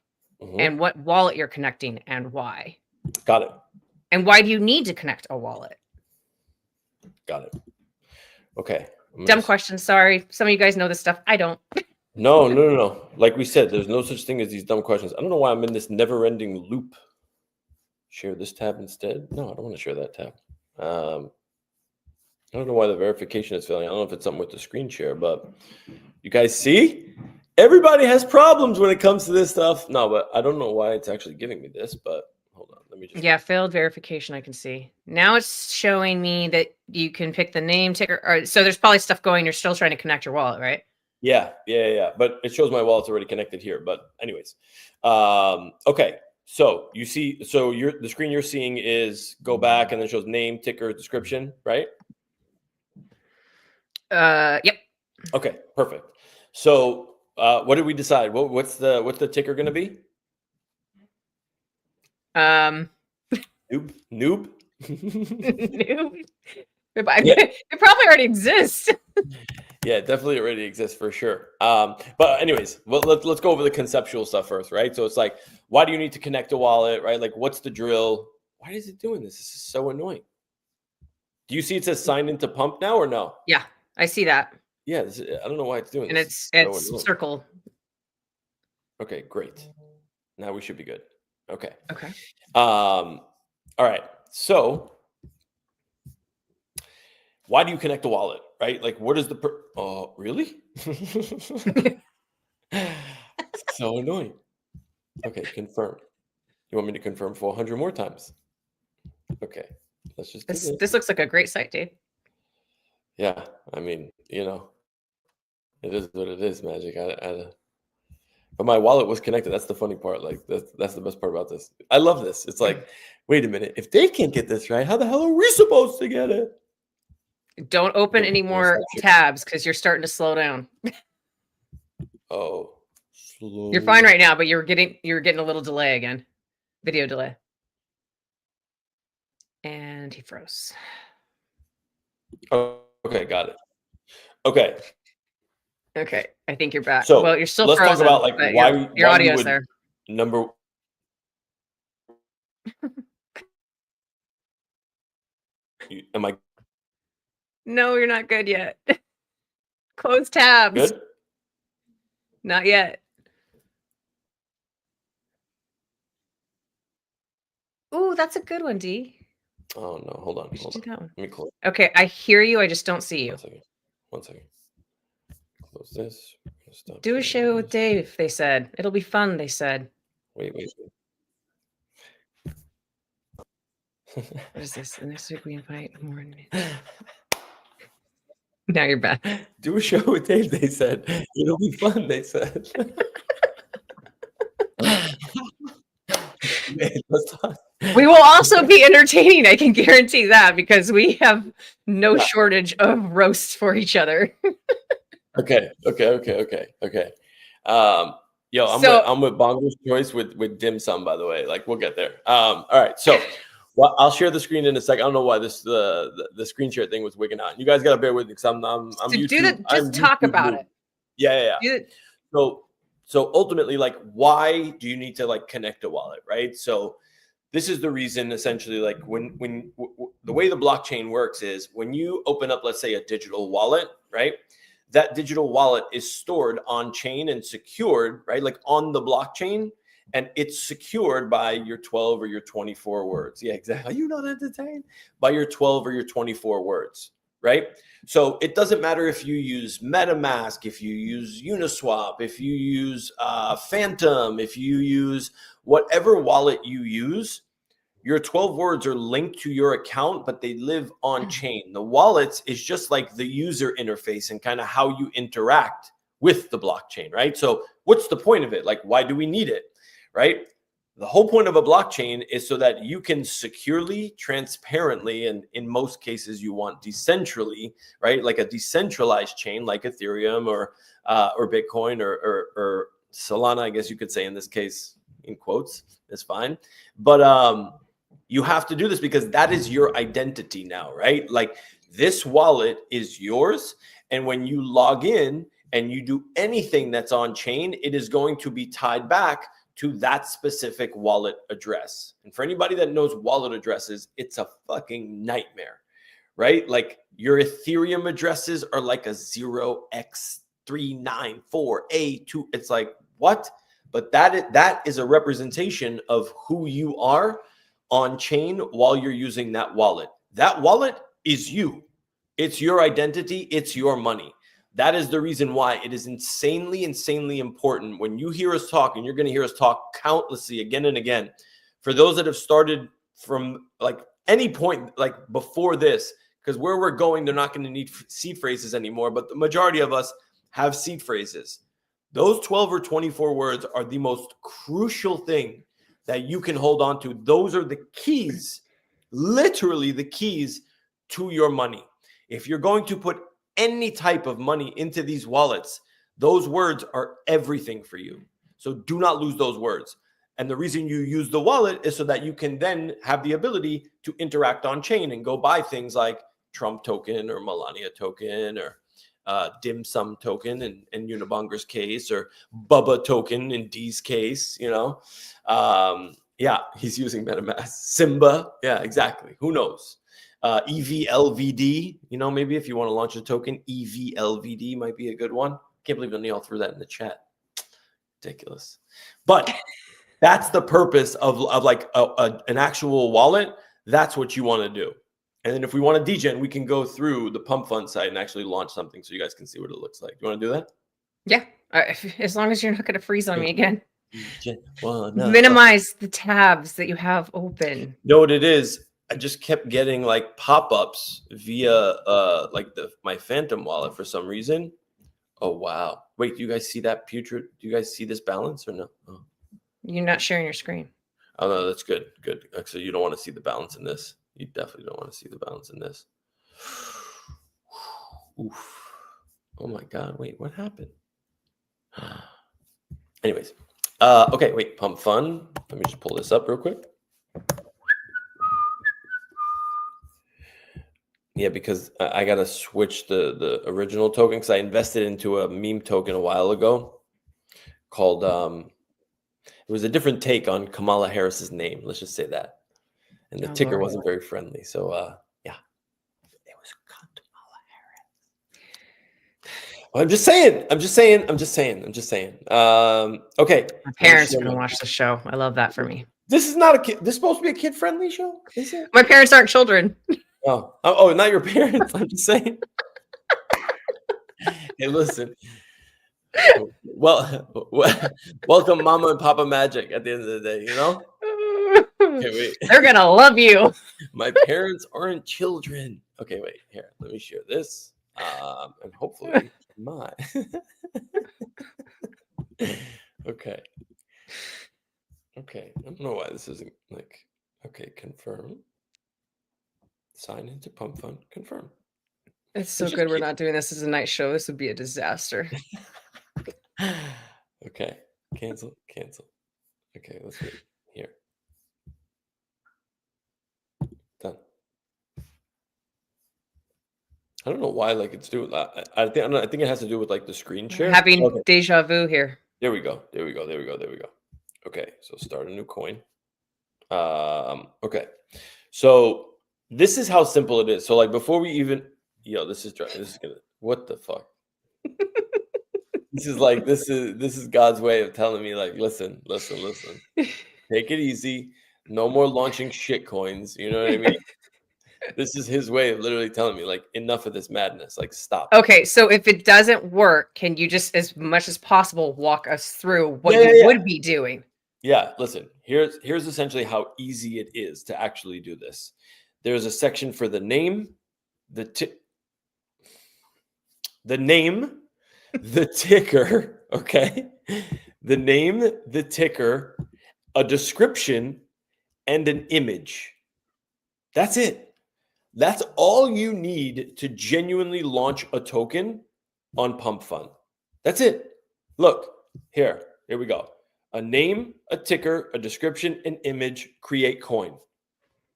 and what wallet you're connecting and why. Got it. And why do you need to connect a wallet? Got it. Okay. Dumb question. Sorry. Some of you guys know this stuff. I don't. No. Like we said, there's no such thing as these dumb questions. I don't know why I'm in this never-ending loop. Share this tab instead. No, I don't want to share that tab. I don't know why the verification is failing. I don't know if it's something with the screen share, but you guys see? Everybody has problems when it comes to this stuff. No, but I don't know why it's actually giving me this, but hold on. Let me just. Yeah, failed verification. I can see. Now it's showing me that you can pick the name, ticker. So there's probably stuff going. You're still trying to connect your wallet, right? Yeah. But it shows my wallet's already connected here. But anyways, okay. So you see, the screen you're seeing is go back and then shows name, ticker, description, right? Yep. Okay, perfect. So what did we decide? What's the ticker going to be? Noob. Noob. It probably already exists. Yeah, it definitely already exists for sure. But anyways, let's go over the conceptual stuff first, right? So it's like, why do you need to connect a wallet, right? Like, what's the drill? Why is it doing this? This is so annoying. Do you see it says sign into pump now or no? Yeah, I see that. Yeah, I don't know why it's doing and this. And it's circle. Okay, great. Now we should be good. Okay. All right. So why do you connect a wallet, right? Like, what is the oh, really? So annoying. Okay, confirm. You want me to confirm 400 more times? Okay, let's just do this. This looks like a great site, Dave. Yeah, I mean, you know, it is what it is, Magic. But my wallet was connected. That's the funny part. Like that's the best part about this. I love this. It's like, wait a minute. If Dave can't get this right, how the hell are we supposed to get it? Don't open any more tabs because you're starting to slow down. Oh, you're fine right now, but you're getting a little delay again, video delay. And he froze. Oh, okay, got it. Okay. Okay, I think you're back. So well, you're still let's frozen, talk about like why your audio's there. Number. Am I? No, you're not good yet. Close tabs. Good? Not yet. Ooh, that's a good one, D. Oh no, hold on. Do that one. Let me close. Okay, I hear you. I just don't see you. One second. Close this. Stop. Do a show with Dave, they said. It'll be fun, they said. Wait. What is this? The next week we invite more. Now you're back. Do a show with Dave, they said. It'll be fun, they said. Man, let's talk. We will also be entertaining, I can guarantee that, because we have no shortage of roasts for each other. Okay. I'm with Bongo's choice with dim sum, by the way. Like we'll get there. All right. So well, I'll share the screen in a second. I don't know why the screen share thing was wigging out. You guys gotta bear with me because I'm just talk about it. Yeah. So ultimately, like, why do you need to like connect a wallet, right? So this is the reason, essentially, like when the way the blockchain works is when you open up, let's say, a digital wallet, right? That digital wallet is stored on chain and secured, right? Like on the blockchain, and it's secured by your 12 or your 24 words. Yeah, exactly. Are you not entertained? By your 12 or your 24 words, right? So it doesn't matter if you use MetaMask, if you use Uniswap, if you use Phantom, if you use whatever wallet you use, your 12 words are linked to your account, but they live on chain. The wallets is just like the user interface and kind of how you interact with the blockchain, right? So what's the point of it? Like, why do we need it, right? The whole point of a blockchain is so that you can securely, transparently, and in most cases you want decentrally, right? Like a decentralized chain like Ethereum or Bitcoin or Solana, I guess you could say in this case, in quotes, is fine. But you have to do this because that is your identity now, right? Like this wallet is yours. And when you log in and you do anything that's on chain, it is going to be tied back to that specific wallet address. And for anybody that knows wallet addresses, it's a fucking nightmare, right? Like your Ethereum addresses are like a 0x394A2. It's like, what? But that is a representation of who you are on chain while you're using that wallet. That wallet is you. It's your identity. It's your money. That is the reason why it is insanely important when you hear us talk, and you're going to hear us talk countlessly again and again. For those that have started from like any point, like before this, because where we're going, they're not going to need seed phrases anymore, but the majority of us have seed phrases. Those 12 or 24 words are the most crucial thing that you can hold on to. Those are the keys, literally the keys to your money. If you're going to put any type of money into these wallets, those words are everything for you. So do not lose those words. And the reason you use the wallet is so that you can then have the ability to interact on chain and go buy things like Trump token or Melania token or dim sum token in Unibonger's case, or Bubba token in D's case, you know. Yeah, he's using MetaMask. Simba, yeah, exactly. Who knows? EVLVD, you know, maybe if you want to launch a token, EVLVD might be a good one. Can't believe Neil threw that in the chat. Ridiculous. But that's the purpose of like an actual wallet. That's what you want to do. And then if we want to degen, we can go through the Pump Fund site and actually launch something so you guys can see what it looks like. You want to do that? Yeah, as long as you're not going to freeze on me again. Minimize the tabs that you have open. You know what it is? I just kept getting like pop-ups via like my Phantom wallet for some reason. Oh wow. Wait, do you guys see that putrid? Do you guys see this balance or no? Oh. You're not sharing your screen. Oh no, that's good. Good. So you don't want to see the balance in this. You definitely don't want to see the balance in this. Oof. Oh my god, wait, what happened? Anyways. Okay, wait, Pump Fun. Let me just pull this up real quick. Yeah, because I gotta switch the original token because I invested into a meme token a while ago called it was a different take on Kamala Harris's name. Let's just say that, and the ticker wasn't very friendly. So yeah, it was Kamala Harris. Well, I'm just saying. Okay. My parents are gonna watch the show. I love that for me. This is not a kid. This is supposed to be a kid-friendly show, is it? My parents aren't children. Oh, not your parents. I'm just saying. Hey, listen. Well, welcome, Mama and Papa Magic. At the end of the day, you know. Okay, wait. They're gonna love you. My parents aren't children. Okay, wait. Here, let me share this, and hopefully mine. Okay. Okay. I don't know why this isn't like. Okay, confirm. Sign into Pump Fund. Confirm. It's so good we're not doing this as a night show. This would be a disaster. Okay. Cancel. Okay, let's wait. Here. Done. I don't know why it's doing that. I think it has to do with like the screen share. Having deja vu here. There we go. Okay, so start a new coin. Okay. So this is how simple it is. So like before we even this is gonna what the fuck? This is God's way of telling me like listen. Take it easy. No more launching shit coins. You know what I mean? This is his way of literally telling me like enough of this madness. Like stop. Okay, so if it doesn't work, can you just as much as possible walk us through what you would be doing? Yeah, listen. Here's essentially how easy it is to actually do this. There's a section for the name, the ticker, okay? The name, the ticker, a description, and an image. That's it. That's all you need to genuinely launch a token on Pump Fund. That's it. Look, here we go. A name, a ticker, a description, an image, create coin.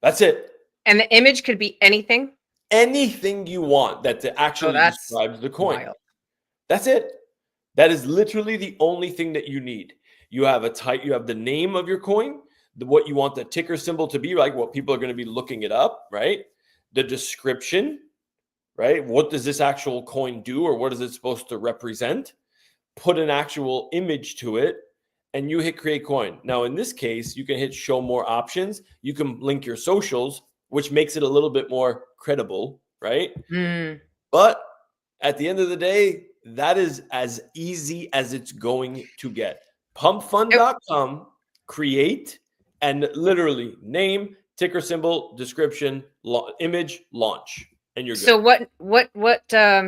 That's it. And the image could be anything? Anything you want that actually describes the coin. Wild. That's it. That is literally the only thing that you need. You have you have the name of your coin, what you want the ticker symbol to be, like what people are going to be looking it up, right? The description, right? What does this actual coin do or what is it supposed to represent? Put an actual image to it and you hit create coin. Now, in this case, you can hit show more options. You can link your socials, which makes it a little bit more credible, right? But at the end of the day, that is as easy as it's going to get. Pumpfund.com, create, and literally name, ticker symbol, description, image, launch, and you're good. So what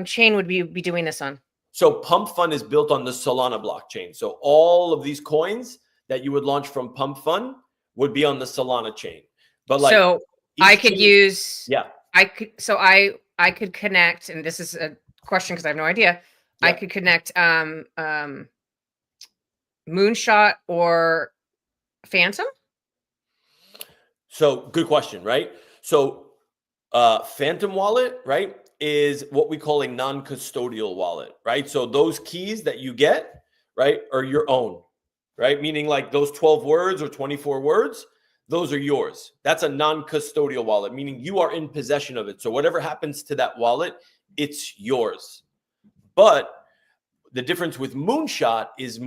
chain would we be doing this on? So Pump Fund is built on the Solana blockchain. So all of these coins that you would launch from Pump Fund would be on the Solana chain. But like, so I could use, yeah, I could connect, and this is a question because I have no idea. Yeah. I could connect Moonshot or Phantom. So good question, right? So Phantom wallet, right, is what we call a non-custodial wallet, right? So those keys that you get, right, are your own, right? Meaning like those 12 words or 24 words, those are yours. That's a non-custodial wallet, meaning you are in possession of it. So whatever happens to that wallet, it's yours. But the difference with Moonshot is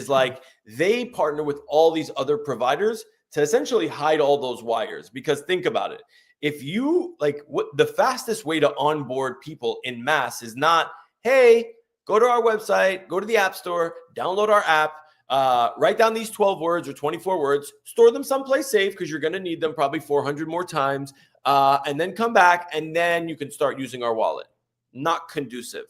like they partner with all these other providers to essentially hide all those wires. Because think about it. If you like the fastest way to onboard people in mass is not, hey, go to our website, go to the app store, download our app, Write down these 12 words or 24 words, store them someplace safe because you're going to need them probably 400 more times, and then come back, and then you can start using our wallet. Not conducive.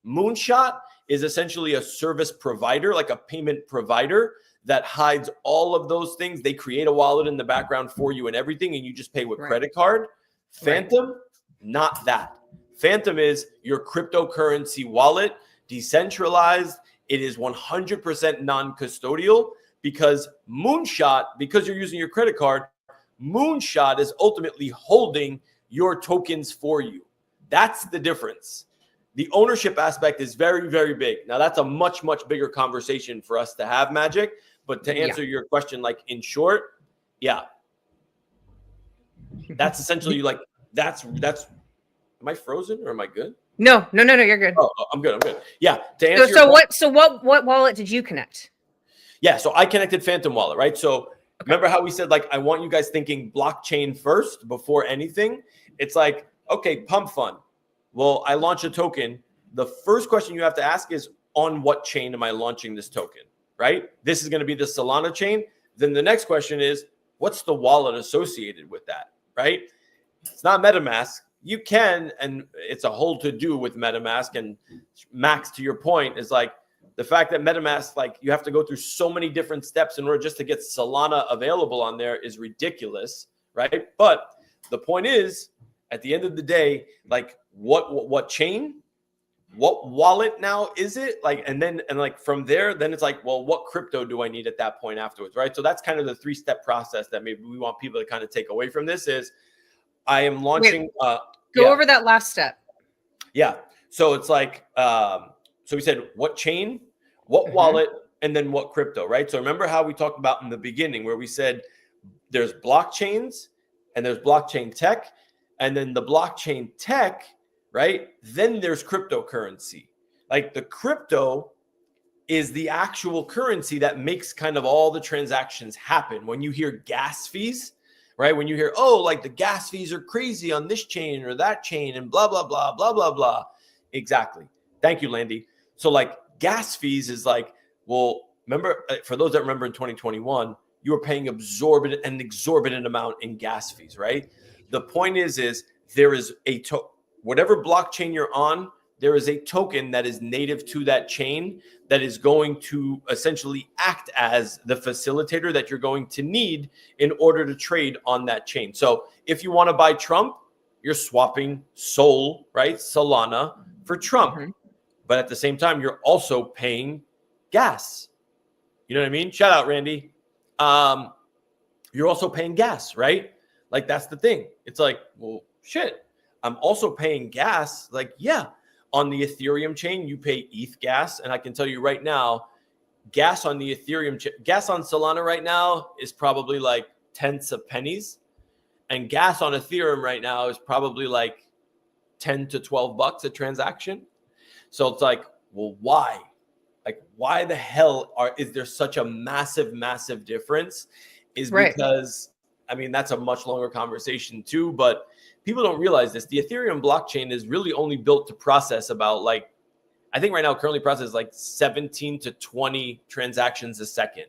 Moonshot is essentially a service provider, like a payment provider that hides all of those things. They create a wallet in the background for you and everything, and you just pay with credit card. Phantom, not that. Phantom is your cryptocurrency wallet, decentralized. It is 100% non-custodial, because Moonshot, because you're using your credit card, Moonshot is ultimately holding your tokens for you. That's the difference. The ownership aspect is very, very big. Now, that's a much, much bigger conversation for us to have, Magic. But to answer your question, like in short, that's essentially like, that's, am I frozen or am I good? No, you're good. Oh, I'm good. Yeah. To answer so what wallet did you connect? Yeah. So I connected Phantom Wallet, right? So remember how we said, like, I want you guys thinking blockchain first before anything. It's like, okay, pump fund. Well, I launch a token. The first question you have to ask is, on what chain am I launching this token, right? This is going to be the Solana chain. Then the next question is, what's the wallet associated with that, right? It's not MetaMask. You can, and it's a whole to do with MetaMask. And Max, to your point, is like the fact that MetaMask, like, you have to go through so many different steps in order just to get Solana available on there is ridiculous, right? But the point is, at the end of the day, like, what chain, what wallet now is it? Like, and like from there, then it's like, well, what crypto do I need at that point afterwards, right? So that's kind of the 3-step process that maybe we want people to kind of take away from this is, I am launching. Go over that last step. Yeah. So it's like, so we said what chain, what wallet, and then what crypto, right? So remember how we talked about in the beginning where we said there's blockchains and there's blockchain tech, and then the blockchain tech, right? Then there's cryptocurrency. Like, the crypto is the actual currency that makes kind of all the transactions happen. When you hear gas fees, right? When you hear, oh, like the gas fees are crazy on this chain or that chain and blah, blah, blah, blah, blah, blah. Exactly. Thank you, Landy. So like gas fees is like, well, remember, for those that remember in 2021, you were paying an exorbitant amount in gas fees, right? The point is there is whatever blockchain you're on, there is a token that is native to that chain that is going to essentially act as the facilitator that you're going to need in order to trade on that chain. So if you want to buy Trump, you're swapping Sol, right? Solana for Trump. But at the same time, you're also paying gas. You know what I mean? Shout out, Randy. You're also paying gas, right? Like, that's the thing. It's like, well, shit, I'm also paying gas. Like, yeah, on the Ethereum chain, you pay ETH gas. And I can tell you right now, gas on the Ethereum, gas on Solana right now is probably like tenths of pennies. And gas on Ethereum right now is probably like 10 to 12 bucks a transaction. So it's like, well, why? Like, why the hell is there such a massive, massive difference? Is because, I mean, that's a much longer conversation too, but people don't realize this. The Ethereum blockchain is really only built to process about, like, I think right now currently processes like 17 to 20 transactions a second,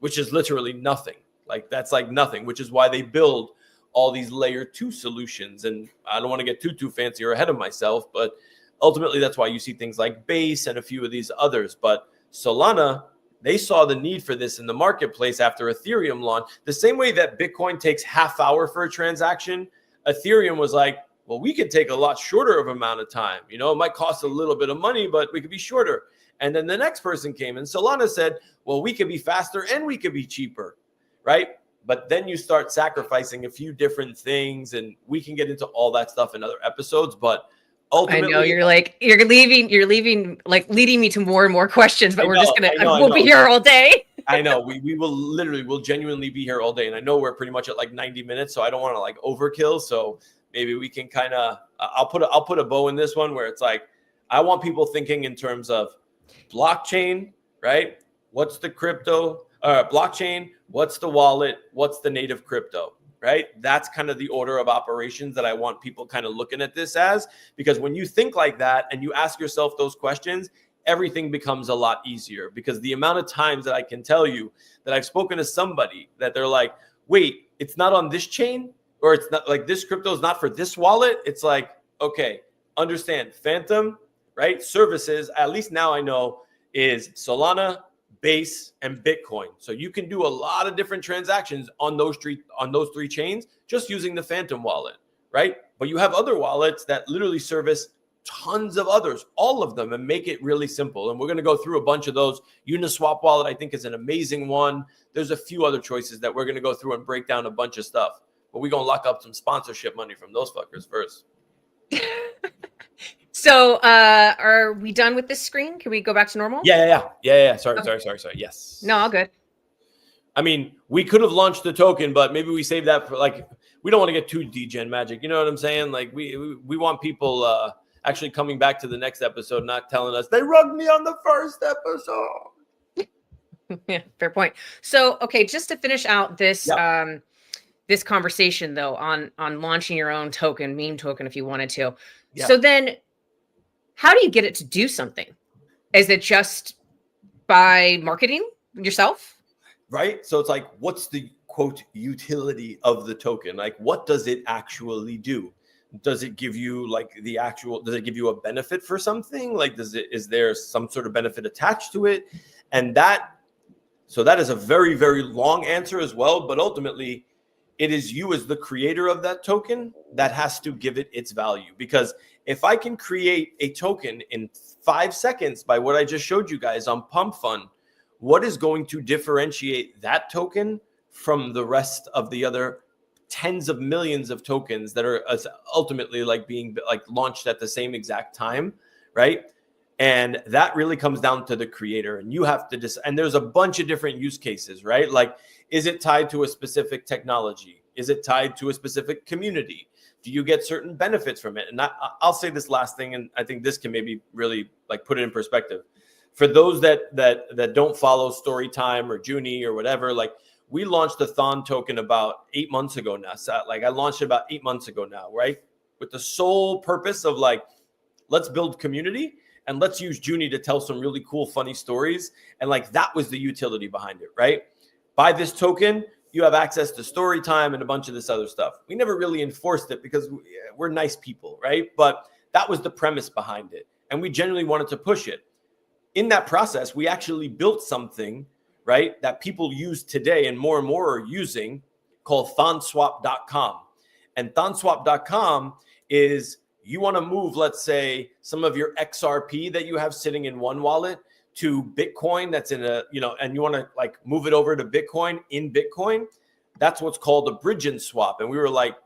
which is literally nothing. Like, that's like nothing, which is why they build all these layer 2 solutions. And I don't want to get too fancy or ahead of myself, but ultimately that's why you see things like Base and a few of these others. But Solana, they saw the need for this in the marketplace after Ethereum launched. The same way that Bitcoin takes half hour for a transaction, Ethereum was like, well, we could take a lot shorter of amount of time. You know, it might cost a little bit of money, but we could be shorter. And then the next person came and Solana said, well, we could be faster and we could be cheaper, right? But then you start sacrificing a few different things, and we can get into all that stuff in other episodes. But ultimately, I know you're leaving, like leading me to more and more questions, but we'll be here all day. I know we'll genuinely be here all day. And I know we're pretty much at like 90 minutes, so I don't want to like overkill. So maybe we can kind of, I'll put a bow in this one where it's like, I want people thinking in terms of blockchain, right? What's the crypto blockchain? What's the wallet? What's the native crypto? Right? That's kind of the order of operations that I want people kind of looking at this as, because when you think like that and you ask yourself those questions, everything becomes a lot easier, because the amount of times that I can tell you that I've spoken to somebody that they're like, wait, it's not on this chain, or it's not like this crypto is not for this wallet. It's like, okay, understand Phantom, right? Services, at least now I know, is Solana, Base, and Bitcoin. So you can do a lot of different transactions on those three chains just using the Phantom wallet, right? But you have other wallets that literally service tons of others, all of them, and make it really simple. And we're going to go through a bunch of those. Uniswap wallet, I think, is an amazing one. There's a few other choices that we're going to go through and break down a bunch of stuff. But we're going to lock up some sponsorship money from those fuckers first. So are we done with this screen? Can we go back to normal? Yeah. Sorry. Yes. No, all good. I mean, we could have launched the token, but maybe we save that for, like, we don't want to get too degen magic. You know what I'm saying? Like, we want people actually coming back to the next episode, not telling us they rugged me on the first episode. Yeah, fair point. So, okay, just to finish out this this conversation though on launching your own token, meme token, if you wanted to. Yeah. So then, how do you get it to do something? Is it just by marketing yourself? Right. So it's like, what's the quote utility of the token? Like, what does it actually do? Does it give you does it give you a benefit for something? Like, is there some sort of benefit attached to it? And so that is a very, very long answer as well. But ultimately, it is you as the creator of that token that has to give it its value. Because if I can create a token in 5 seconds by what I just showed you guys on Pump Fund, what is going to differentiate that token from the rest of the other tens of millions of tokens that are ultimately being launched at the same exact time, right? And that really comes down to the creator, and you have to and there's a bunch of different use cases, right? Like, is it tied to a specific technology? Is it tied to a specific community? Do you get certain benefits from it? And I'll say this last thing, and I think this can maybe really put it in perspective. For those that don't follow Storytime or Junie or whatever, we launched the Thon token about 8 months ago now. So I launched it about 8 months ago now, right? With the sole purpose of let's build community and let's use Junie to tell some really cool, funny stories. And that was the utility behind it, right? Buy this token, you have access to Storytime and a bunch of this other stuff. We never really enforced it because we're nice people, right? But that was the premise behind it. And we genuinely wanted to push it. In that process, we actually built something, right, that people use today and more are using, called thonswap.com. And thonswap.com is, you want to move, let's say, some of your XRP that you have sitting in one wallet to Bitcoin that's in and you want to move it over to Bitcoin in Bitcoin. That's what's called a bridge and swap. And we were like,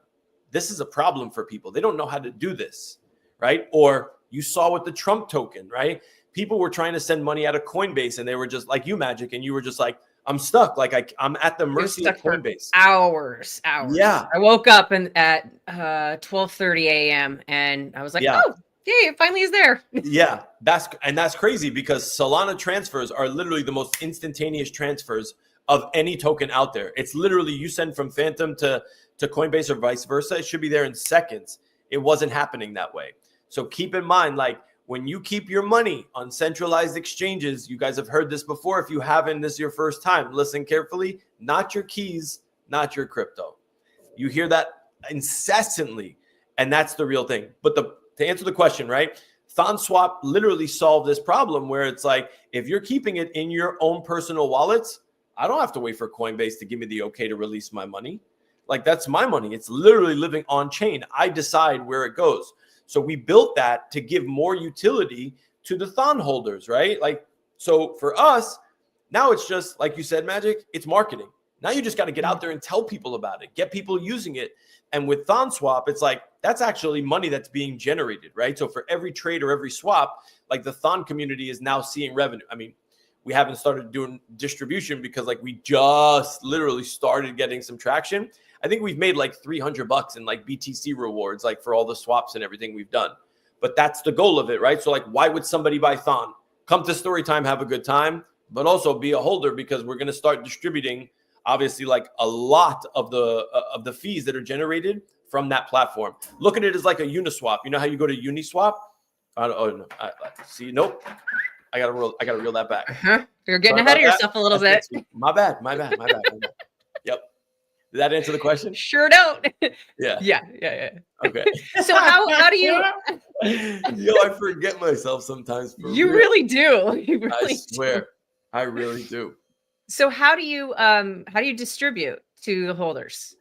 this is a problem for people. They don't know how to do this, right? Or you saw with the Trump token, right? People were trying to send money out of Coinbase, and they were just like you, Magic, and you were just like, I'm stuck. I'm at the mercy of Coinbase. Hours. Yeah. I woke up at 12:30 a.m. and I was like, oh, yay, it finally is there. Yeah, that's crazy, because Solana transfers are literally the most instantaneous transfers of any token out there. It's literally, you send from Phantom to Coinbase or vice versa, it should be there in seconds. It wasn't happening that way. So keep in mind, when you keep your money on centralized exchanges, you guys have heard this before. If you haven't, this is your first time, listen carefully. Not your keys, not your crypto. You hear that incessantly, and that's the real thing. But to answer the question, right? ThonSwap literally solved this problem where it's if you're keeping it in your own personal wallets, I don't have to wait for Coinbase to give me the okay to release my money. That's my money. It's literally living on chain. I decide where it goes. So we built that to give more utility to the Thon holders, right? So for us, now it's just, like you said, Magic, it's marketing. Now you just got to get out there and tell people about it, get people using it. And with ThonSwap, it's that's actually money that's being generated, right? So for every trade or every swap, the Thon community is now seeing revenue. I mean, we haven't started doing distribution because we just literally started getting some traction. I think we've made $300 in BTC rewards, for all the swaps and everything we've done. But that's the goal of it, right? So why would somebody buy Thon? Come to Storytime, have a good time, but also be a holder, because we're going to start distributing, obviously, a lot of the fees that are generated from that platform. Look at it as a Uniswap. You know how you go to Uniswap? Oh no, see, nope. gotta reel that back. You're getting Sorry ahead about of yourself a little That's bit. my bad. Yep. Did that answer the question? Sure don't. Yeah. Yeah. Okay. So how do you? Yo, I forget myself sometimes. You real. really do. You I really swear, do. I really do. So how do you distribute to the holders?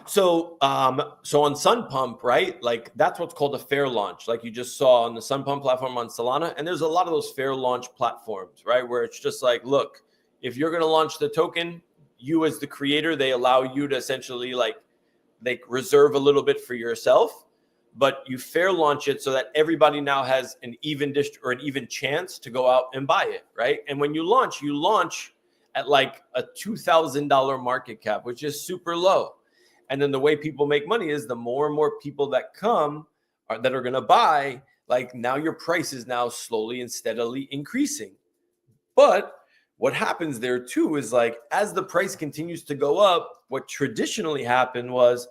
So on Sun Pump, right? Like that's what's called a fair launch. Like you just saw on the Sun Pump platform on Solana, and there's a lot of those fair launch platforms, right? Where it's just like, look, if you're going to launch the token, you as the creator, they allow you to essentially like they reserve a little bit for yourself, but you fair launch it so that everybody now has an even or an even chance to go out and buy it, right? And when you launch at like a $2,000 market cap, which is super low. And then the way people make money is the more and more people that come that are going to buy, like now your price is now slowly and steadily increasing. But what happens there too is like as the price continues to go up, what traditionally happened was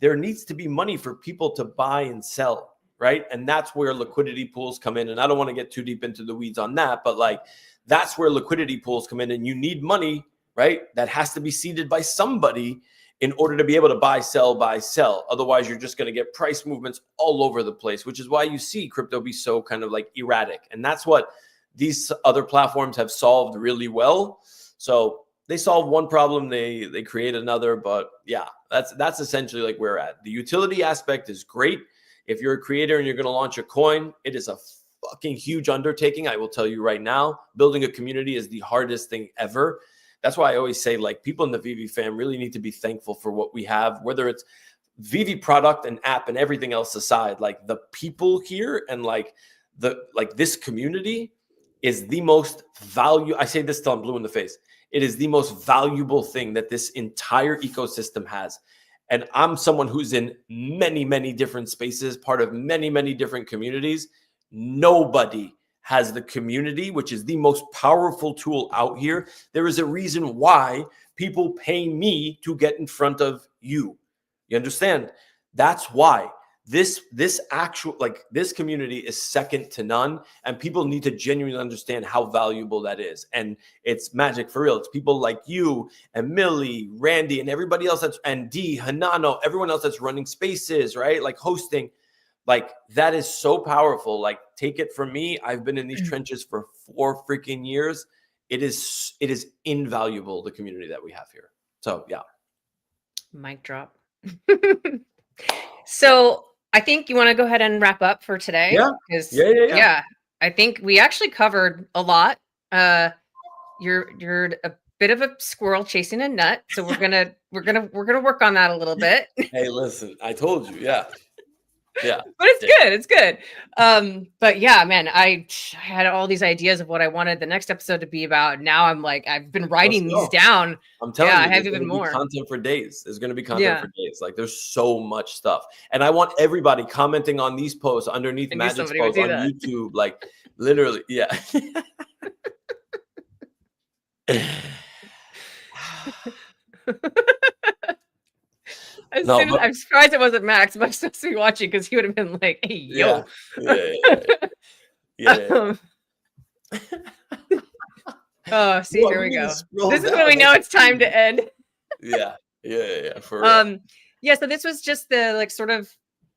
there needs to be money for people to buy and sell, right? And that's where liquidity pools come in. And I don't want to get too deep into the weeds on that, but like that's where liquidity pools come in, and you need money, right? That has to be seeded by somebody in order to be able to buy, sell. Otherwise, you're just going to get price movements all over the place, which is why you see crypto be so kind of like erratic. And that's what these other platforms have solved really well. So they solve one problem, they create another. But yeah, that's essentially like where we're at. The utility aspect is great. If you're a creator and you're going to launch a coin, it is a fucking huge undertaking. I will tell you right now, building a community is the hardest thing ever. That's why I always say, like, people in the VV fam really need to be thankful for what we have, whether it's VV product and app and everything else aside. Like the people here and like this community is the most value. I say this till I'm blue in the face. It is the most valuable thing that this entire ecosystem has. And I'm someone who's in many, many different spaces, part of many, many different communities. Nobody has the community, which is the most powerful tool out here. There is a reason why people pay me to get in front of you. You understand? That's why this actual, like, this community is second to none, and people need to genuinely understand how valuable that is. And it's magic for real. It's people like you and Millie, Randy, and everybody else and D, Hanano, everyone else that's running spaces, right? Like hosting. Like that is so powerful. Like, take it from me. I've been in these trenches for 4 freaking years. It is invaluable, the community that we have here. So yeah. Mic drop. So I think you want to go ahead and wrap up for today. Yeah. I think we actually covered a lot. You're a bit of a squirrel chasing a nut, so we're gonna work on that a little bit. Hey, listen, I told you, yeah. Yeah, but it's good. But yeah, man, I had all these ideas of what I wanted the next episode to be about. Now I'm like, I've been writing these down. I'm telling you, I have even more content for days. There's going to be content for days. Like, there's so much stuff, and I want everybody commenting on these posts underneath Magic's posts on YouTube. Like, literally, yeah. I'm surprised it wasn't Max, but I'm supposed to be watching because he would have been like, "Hey, yo." Yeah. Oh, see, here we go. This is when we know it's time to end. Yeah. For real. Yeah. So this was just the like sort of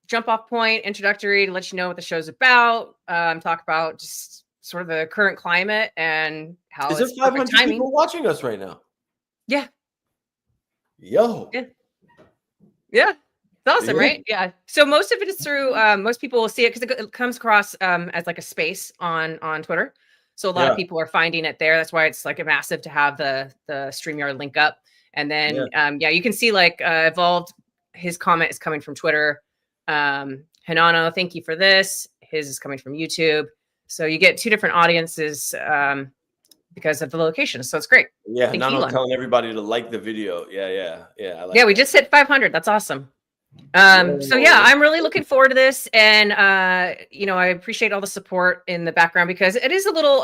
jump off point, introductory, to let you know what the show's about. Talk about just sort of the current climate and how. Is there 500 people watching us right now? Yeah. Yo. Yeah. It's awesome, right? Yeah. So most of it is through, most people will see it because it comes across as like a space on Twitter. So a lot of people are finding it there. That's why it's like a massive to have the StreamYard link up. And then, you can see like Evolved, his comment is coming from Twitter. Hanano, thank you for this. His is coming from YouTube. So you get 2 different audiences because of the location. So it's great. Yeah, Hanano telling everybody to like the video. Yeah. We just hit 500. That's awesome. So yeah, I'm really looking forward to this, and I appreciate all the support in the background because it is a little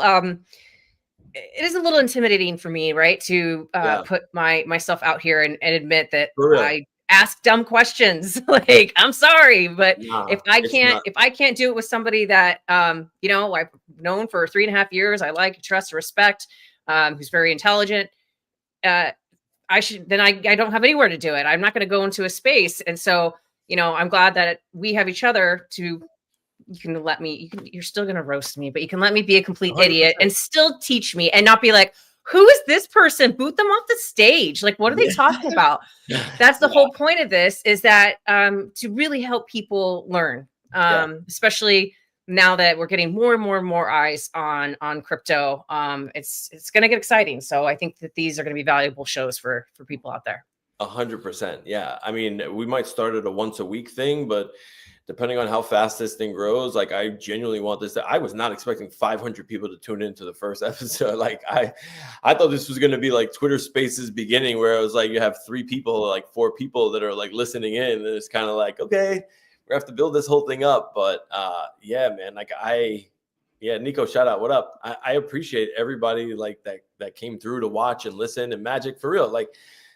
intimidating for me, right, to put myself out here and admit that ask dumb questions. Like, I'm sorry, but Nah, if I it's can't, not. if I can't do it with somebody that, you know, I've known for 3.5 years, I like, trust, respect, who's very intelligent, I should, then I don't have anywhere to do it. I'm not going to go into a space. And so, you know, I'm glad that we have each other to, you can let me, you're still going to roast me, but you can let me be a complete 100%. idiot and still teach me and not be like, who is this person? Boot them off the stage. Like, what are they talking about? That's the whole point of this, is that to really help people learn, especially now that we're getting more and more and more eyes on crypto. It's going to get exciting. So I think that these are going to be valuable shows for people out there. 100%. Yeah. I mean, we might start at a once a week thing, but depending on how fast this thing grows, like I genuinely want this. I was not expecting 500 people to tune into the first episode. Like I thought this was going to be like Twitter Spaces beginning, where it was like you have 3 people, like 4 people that are like listening in, and it's kind of like, okay, we have to build this whole thing up. But yeah, man, like Nico, shout out, what up? I appreciate everybody like that came through to watch and listen. And Magic, for real, like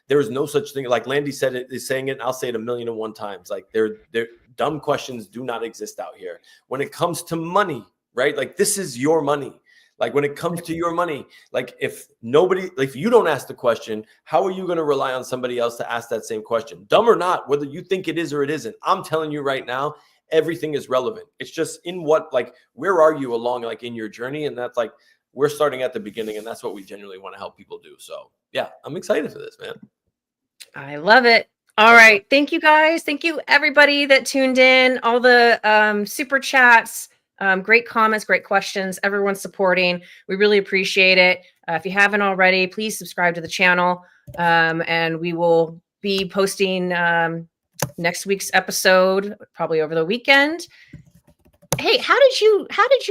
there is no such thing. Like Landy said it, is saying it, and I'll say it 1,000,001 times. Like they're dumb questions do not exist out here. When it comes to money, right? Like this is your money. Like when it comes to your money, like if you don't ask the question, how are you going to rely on somebody else to ask that same question? Dumb or not, whether you think it is or it isn't, I'm telling you right now, everything is relevant. It's just in what, like, where are you along, like in your journey? And that's like, we're starting at the beginning, and that's what we genuinely want to help people do. So yeah, I'm excited for this, man. I love it. All right. Thank you guys. Thank you everybody that tuned in, all the super chats, great comments, great questions, everyone supporting. We really appreciate it. If you haven't already, please subscribe to the channel. And we will be posting next week's episode probably over the weekend. Hey, how did you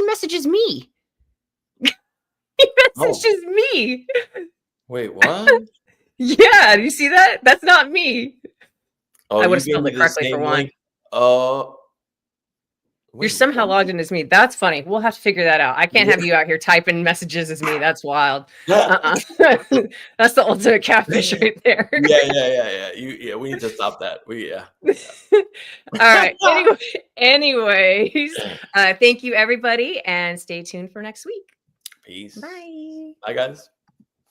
messages me? You messages me. Wait, what? Yeah, do you see that? That's not me. Oh, I would have spelled it correctly for one. You're somehow logged in as me. That's funny. We'll have to figure that out. I can't have you out here typing messages as me. That's wild. That's the ultimate catfish right there. Yeah. We need to stop that. All right. Anyways, thank you everybody, and stay tuned for next week. Peace. Bye. Bye, guys.